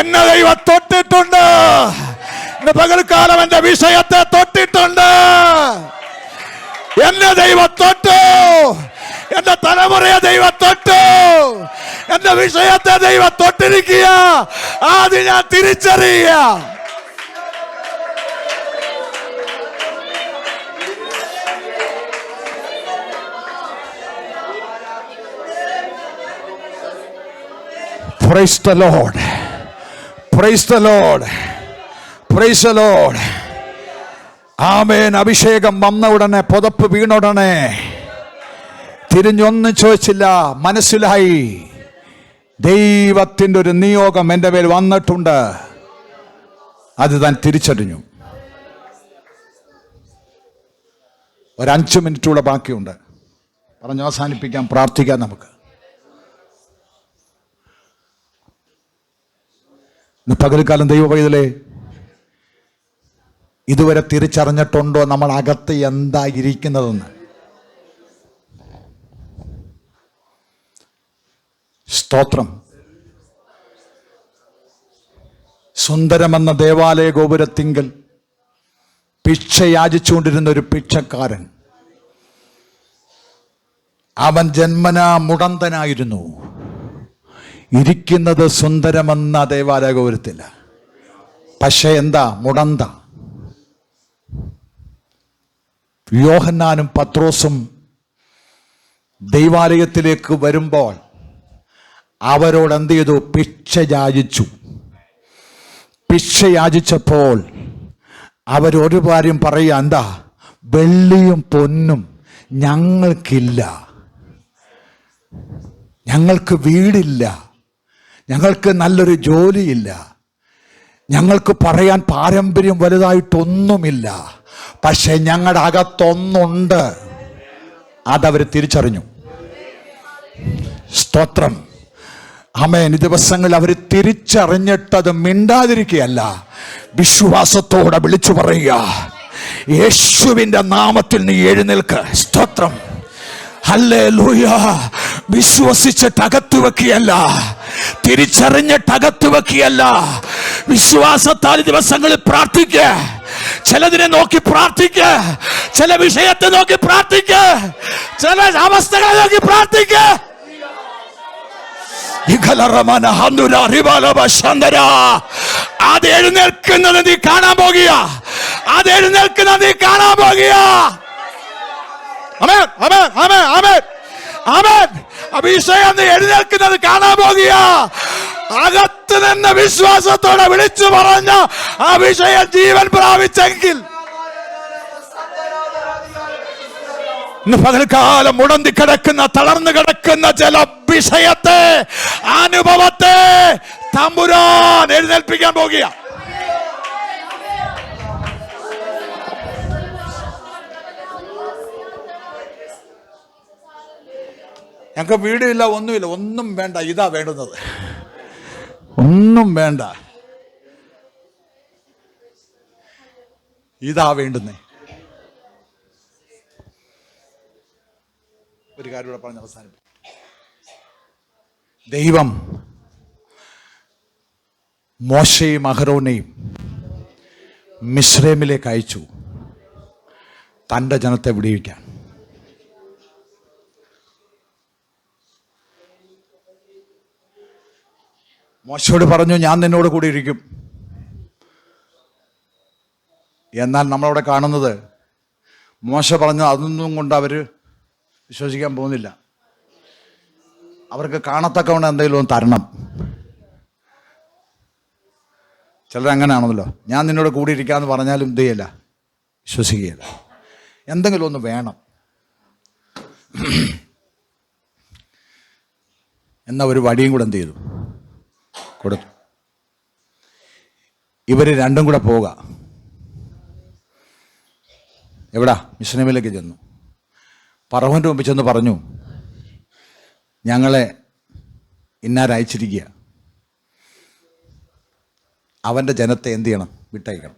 എന്നെ ദൈവം തൊട്ടിട്ടുണ്ട്. ഇന്ന് പകൽക്കാലം എന്റെ വിഷയത്തെ തൊട്ടിട്ടുണ്ട്, എന്നെ ദൈവം തൊട്ടു, എന്റെ തലമുറയെ ദൈവം തൊട്ടു, എന്റെ വിഷയത്തെ ദൈവം തൊട്ടിരിക്കുക. ആദ്യം ഞാൻ തിരിച്ചറിയുക. Praise the Lord. Praise the Lord. Praise the Lord. ആമേൻ. അഭിഷേകം വന്ന ഉടനെ, പുതപ്പ് വീണ ഉടനെ തിരിഞ്ഞൊന്നും ചോദിച്ചില്ല, മനസ്സിലായി ദൈവത്തിൻ്റെ ഒരു നിയോഗം എൻ്റെ മേൽ വന്നിട്ടുണ്ട്. അത് താൻ തിരിച്ചറിഞ്ഞു. ഒരു 5 മിനിറ്റ് കൂടെ ബാക്കിയുണ്ട്. പറഞ്ഞു അവസാനിപ്പിക്കാം, പ്രാർത്ഥിക്കാം നമുക്ക്. പകൽക്കാലം ദൈവ പൈതലേ, ഇതുവരെ തിരിച്ചറിഞ്ഞിട്ടുണ്ടോ നമ്മൾ അകത്ത് എന്താ ഇരിക്കുന്നതെന്ന്? സ്തോത്രം, സുന്ദരമെന്ന ദേവാലയ ഗോപുരത്തിങ്കൽ ഭിക്ഷ യാചിച്ചുകൊണ്ടിരുന്ന ഒരു ഭിക്ഷക്കാരൻ. അവൻ ജന്മനാ മുടന്തനായിരുന്നു. ഇരിക്കുന്നത് സുന്ദരമെന്ന ദേവാലയ ഗോപുരത്തില്ല, പക്ഷെ എന്താ? മുടന്ത. യോഹന്നാനും പത്രോസും ദൈവാലയത്തിലേക്ക് വരുമ്പോൾ അവരോട് എന്ത് ചെയ്തു? ഭിക്ഷ യാചിച്ചു. ഭിക്ഷ യാചിച്ചപ്പോൾ അവരൊരു കാര്യം പറയുക, എന്താ? വെള്ളിയും പൊന്നും ഞങ്ങൾക്കില്ല, ഞങ്ങൾക്ക് വീടില്ല, ഞങ്ങൾക്ക് നല്ലൊരു ജോലിയില്ല, ഞങ്ങൾക്ക് പറയാൻ പാരമ്പര്യം വലുതായിട്ടൊന്നുമില്ല, പക്ഷെ ഞങ്ങളുടെ അകത്തൊന്നുണ്ട്. അതവർ തിരിച്ചറിഞ്ഞു. സ്തോത്രം. ആമേൻ. ഈ ദിവസങ്ങളിൽ അവർ തിരിച്ചറിഞ്ഞിട്ടത് മിണ്ടാതിരിക്കുകയല്ല, വിശ്വാസത്തോടെ വിളിച്ചു പറയുക, യേശുവിൻ്റെ നാമത്തിൽ നീ എഴുന്നേൽക്ക്. സ്തോത്രം. ഹല്ലേലൂയ. വിശ്വസിച്ചിട്ട് അകത്തു വെക്കുകയല്ല, തിരിച്ചറിഞ്ഞിട്ട് അകത്തു വെക്കുകയല്ല. വിശ്വാസത്താൽ ദിവസങ്ങളിൽ പ്രാർത്ഥിക്കുക. ചിലതിനെ നോക്കി പ്രാർത്ഥിക്കുക, ചില വിഷയത്തെ നോക്കി പ്രാർത്ഥിക്കുക, ചില അവസ്ഥകളെ നോക്കി പ്രാർത്ഥിക്കുക. അത് എഴുന്നേൽക്കുന്നത് നീ കാണാൻ പോകുക, അത് എഴുന്നേൽക്കുന്നത് നീ കാണാൻ പോകുക. ആമേൻ, ആമേൻ, ആമേൻ, ആമേൻ, ആമേൻ. അഭിഷേകം നീ എഴുന്നേൽക്കുന്നത് കാണാൻ പോകുക. അകത്ത് നിന്ന് വിശ്വാസത്തോടെ വിളിച്ചു പറഞ്ഞ അഭിഷേകം ജീവൻ പ്രാപിച്ചെങ്കിൽ ഇന്ന് പകൽക്കാലം മുടന്തി കിടക്കുന്ന, തളർന്നു കിടക്കുന്ന ചില വിഷയത്തെ, അനുഭവത്തെ തമ്പുരാൻ എഴുന്നേൽപ്പിക്കാൻ പോകുക. ഞങ്ങൾക്ക് വീടില്ല, ഒന്നുമില്ല, ഒന്നും വേണ്ട, ഇതാ വേണ്ടുന്നത്. ഒന്നും വേണ്ട, ഇതാ വേണ്ടുന്നേ. ഒരു കാര്യം കൂടെ പറഞ്ഞ് അവസാനിപ്പിക്കും. ദൈവം മോശയും അഹരോനെയും മിസ്രൈമിലേക്ക് അയച്ചു തൻ്റെ ജനത്തെ വിടുവിക്കാൻ. മോശയോട് പറഞ്ഞു, ഞാൻ നിന്നോട് കൂടി ഇരിക്കും. എന്നാൽ നമ്മളവിടെ കാണുന്നത്, മോശ പറഞ്ഞു അതൊന്നും കൊണ്ട് അവർ വിശ്വസിക്കാൻ പോകുന്നില്ല. അവർക്ക് കാണത്തക്കവണ്ണം എന്തെങ്കിലും ഒന്ന് തരണം. ചിലരങ്ങനെയാണല്ലോ, ഞാൻ നിന്നോട് കൂടിയിരിക്കാമെന്ന് പറഞ്ഞാലും എന്ത് ചെയ്യില്ല, വിശ്വസിക്കുകയില്ല. എന്തെങ്കിലും ഒന്ന് വേണം. എന്നാൽ ഒരു വടിയും കൂടെ എന്ത് ചെയ്തു? കൊടുത്തു. ഇവർ രണ്ടും കൂടെ പോവുക. എവിടാ? മിസ്രൈമിലേക്ക് ചെന്നു. ഫറവോന്റെ മുമ്പിൽ ചെന്ന് പറഞ്ഞു, ഞങ്ങളെ ഇന്നാരയച്ചിരിക്കുക, അവൻ്റെ ജനത്തെ എന്ത് ചെയ്യണം? വിട്ടയക്കണം.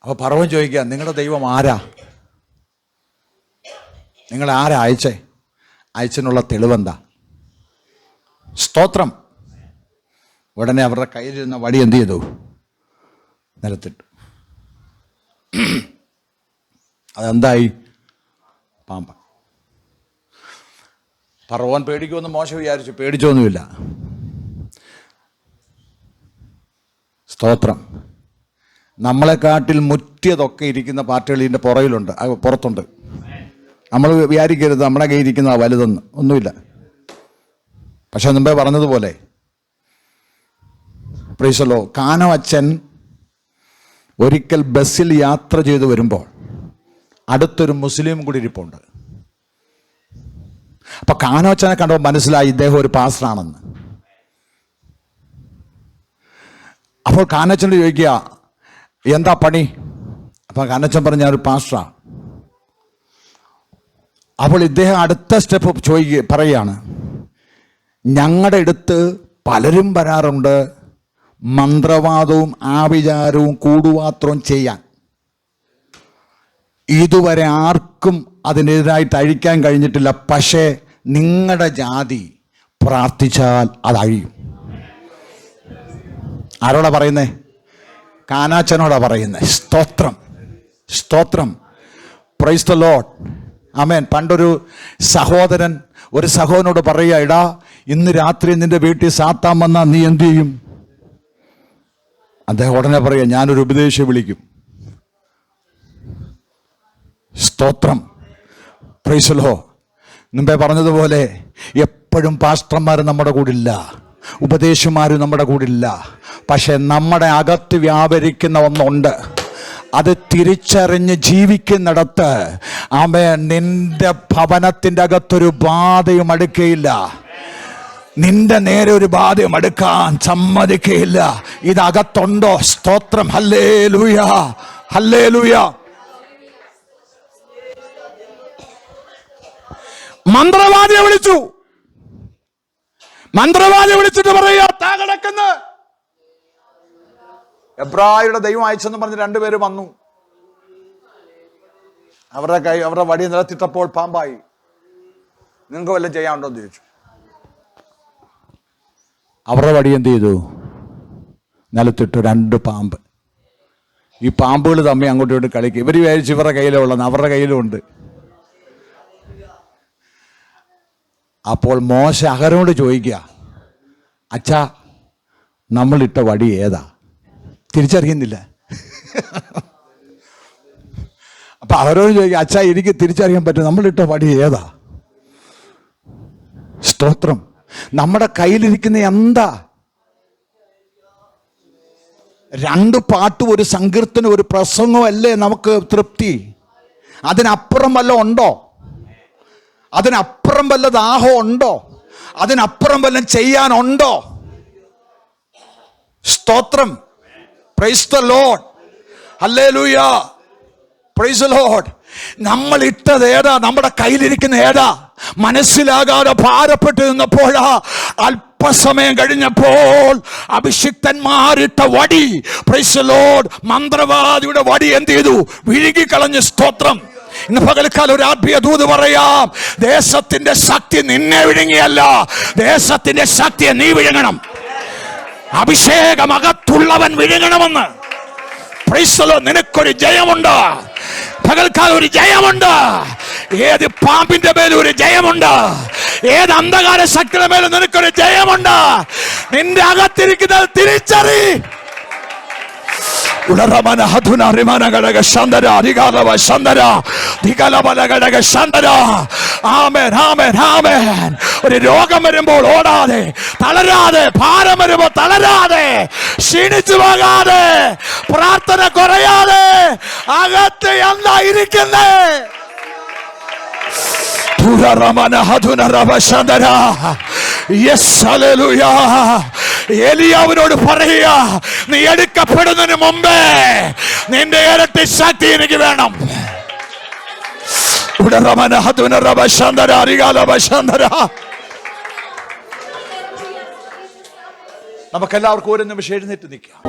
അപ്പോൾ ഫറവോൻ ചോദിക്കുക, നിങ്ങളുടെ ദൈവം ആരാ? നിങ്ങളെ ആരാ അയച്ചേ? അയച്ചതിനുള്ള തെളിവെന്താ? സ്തോത്രം. ഉടനെ അവരുടെ കയ്യിലിരുന്ന വടി എന്ത് ചെയ്തു? നിലത്തിട്ടു. അതെന്തായി? പാമ്പ. ഫറവോൻ പേടിക്കുമെന്ന് മോശ വിചാരിച്ചു, പേടിച്ചൊന്നുമില്ല. സ്തോത്രം. നമ്മളെക്കാട്ടിൽ മുറ്റിയതൊക്കെ ഇരിക്കുന്ന പാർട്ടികൾ ഇതിൻ്റെ പുറകിലുണ്ട്, പുറത്തുണ്ട്. നമ്മൾ വിചാരിക്കരുത് നമ്മുടെ കയ്യിൽ ഇരിക്കുന്ന വലുതെന്ന്, ഒന്നുമില്ല. പക്ഷെ മുമ്പേ പറഞ്ഞതുപോലെ പ്രൈസലോ, കാനോ അച്ഛൻ ഒരിക്കൽ ബസ്സിൽ യാത്ര ചെയ്തു വരുമ്പോൾ അടുത്തൊരു മുസ്ലിം കൂടി ഇരിപ്പുണ്ട്. അപ്പൊ കാനോ അച്ഛനെ കണ്ടപ്പോൾ മനസ്സിലായി ഇദ്ദേഹം ഒരു പാസ്റ്ററാണെന്ന്. അപ്പോൾ കാനച്ചനോട് ചോദിക്കുക, എന്താ പണി? അപ്പൊ കാനച്ചൻ പറഞ്ഞു, ഞാനൊരു പാസ്റ്ററാണ്. അപ്പോൾ ഇദ്ദേഹം അടുത്ത സ്റ്റെപ്പ് പറയുകയാണ്, ഞങ്ങളുടെ അടുത്ത് പലരും വരാറുണ്ട് മന്ത്രവാദവും ആഭിചാരവും കൂടുപാത്രവും ചെയ്യാൻ. ഇതുവരെ ആർക്കും അതിനെതിരായിട്ട് അഴിക്കാൻ കഴിഞ്ഞിട്ടില്ല. പക്ഷേ നിങ്ങളുടെ ജാതി പ്രാർത്ഥിച്ചാൽ അതഴിയും. ആരോടാ പറയുന്നേ? കാനാച്ചനോടാ പറയുന്നേ. സ്തോത്രം, സ്തോത്രം. Praise the lord. ആമേൻ. പണ്ടൊരു സഹോദരൻ ഒരു സഹോദരനോട് പറയുക, ഇടാ ഇന്ന് രാത്രി നിന്റെ വീട്ടിൽ സാത്താൻ വന്നാൽ നീ എന്ത് ചെയ്യും? അദ്ദേഹം ഉടനെ പറയുക, ഞാനൊരു ഉപദേശം വിളിക്കും. സ്തോത്രം. Praise the Lord. മുമ്പേ പറഞ്ഞതുപോലെ എപ്പോഴും പാസ്റ്റർമാർ നമ്മുടെ കൂടില്ല, ഉപദേശമാർ നമ്മുടെ കൂടില്ല. പക്ഷെ നമ്മുടെ അകത്ത് വ്യാപരിക്കുന്ന ഒന്നുണ്ട്. അത് തിരിച്ചറിഞ്ഞ് ജീവിക്കുന്നിടത്ത് ആമേൻ, നിന്റെ ഭവനത്തിൻ്റെ അകത്തൊരു ബാധയും അടുക്കയില്ല. നിന്റെ നേരെ ഒരു ബാധയും അടുക്കാൻ സമ്മതിക്കയില്ല. ഇതകത്തുണ്ടോ? സ്തോത്രം. Hallelujah, hallelujah. മന്ത്രവാദിയെ വിളിച്ചു. മന്ത്രവാദിയെ വിളിച്ചിട്ട് പറയുക, താ കിടക്കുന്ന എബ്രായരുടെ ദൈവം അയച്ചെന്ന് പറഞ്ഞ് രണ്ടുപേര് വന്നു. അവരുടെ വടി നിലത്തിട്ടപ്പോൾ പാമ്പായി. നിങ്ങൾക്ക് വല്ലതും ചെയ്യാനുണ്ടോ എന്ന് ചോദിച്ചു. അവരുടെ വടി എന്ത് ചെയ്തു? നിലത്തിട്ട് 2 പാമ്പ്. ഈ പാമ്പുകൾ തമ്മിൽ അങ്ങോട്ടും ഇങ്ങോട്ടും കളിക്കും. ഇവർ വിചാരിച്ചു ഇവരുടെ കയ്യിലുള്ളതെന്ന്, അവരുടെ കയ്യിലും ഉണ്ട്. അപ്പോൾ മോശ അഹരോനോട് ചോദിക്കുക, അച്ഛാ നമ്മളിട്ട വടി ഏതാ? തിരിച്ചറിയുന്നില്ല. അപ്പൊ അഹരോന് ചോദിക്കുക, അച്ഛാ എനിക്ക് തിരിച്ചറിയാൻ പറ്റും, നമ്മളിട്ട വടി ഏതാ? സ്തോത്രം. നമ്മുടെ കയ്യിലിരിക്കുന്ന എന്താ? 2 പാട്ടും ഒരു സങ്കീർത്തനം ഒരു പ്രസംഗവും അല്ലേ നമുക്ക് തൃപ്തി? അതിനപ്പുറം വല്ലതും ഉണ്ടോ? അതിനപ്പുറം വല്ല ദാഹം ഉണ്ടോ? അതിനപ്പുറം വല്ലതും ചെയ്യാനുണ്ടോ? സ്തോത്രം. Praise the Lord. Hallelujah. Price the Lord. നമ്മൾ ഇട്ടത് ഏതാ? നമ്മുടെ കയ്യിലിരിക്കുന്ന ഏതാ? മനസ്സിലാകാതെ ഭാരപ്പെട്ട് നിന്നപ്പോഴാ അല്പസമയം കഴിഞ്ഞപ്പോൾ അഭിഷിക്തന്മാരിട്ട വടി, പ്രൈസ് ദ ലോർഡ്, മന്ത്രവാദിയുടെ വടി എന്ത് ചെയ്തു? വിഴുങ്ങിക്കളഞ്ഞ്. സ്തോത്രം. ഇന്ന് പകൽക്കാലം ഒരു ആത്മീയ ദൂത് പറയാം. ദേശത്തിന്റെ ശക്തി നിന്നെ വിഴുങ്ങിയല്ല, ദേശത്തിന്റെ ശക്തിയെ നീ വിഴുങ്ങണം. അഭിഷേകം അകത്തുള്ളവൻ വിഴുങ്ങണമെന്ന്. Praise the lord. നിനക്കൊരു ജയമുണ്ട് പകൽക്കാലം, ഒരു ജയമുണ്ട്. ഏത് പാമ്പിന്റെ മേലും ഒരു ജയമുണ്ട്. ഏത് അന്ധകാര ശക്തിയുടെ മേലും നിനക്കൊരു ജയമുണ്ട്. നിന്റെ അകത്തിരിക്കുന്നത് തിരിച്ചറി. ഒരു രോഗം വരുമ്പോൾ ഓടാതെ, തളരാതെ, ഭാരം വരുമ്പോൾ തളരാതെ, ക്ഷീണിച്ചു പോകാതെ, പ്രാർത്ഥന കുറയാതെ, അകത്ത് എന്തായിരിക്കുന്നേ? എലിയാവിനോട് പറയുക, നീ എടുക്കപ്പെടുന്നതിന് മുമ്പേ നിന്റെ ഇരട്ടി ശക്തി എനിക്ക് വേണം. നമുക്കെല്ലാവർക്കും ഒരു നിമിഷം എഴുന്നേറ്റ് നിൽക്കാം.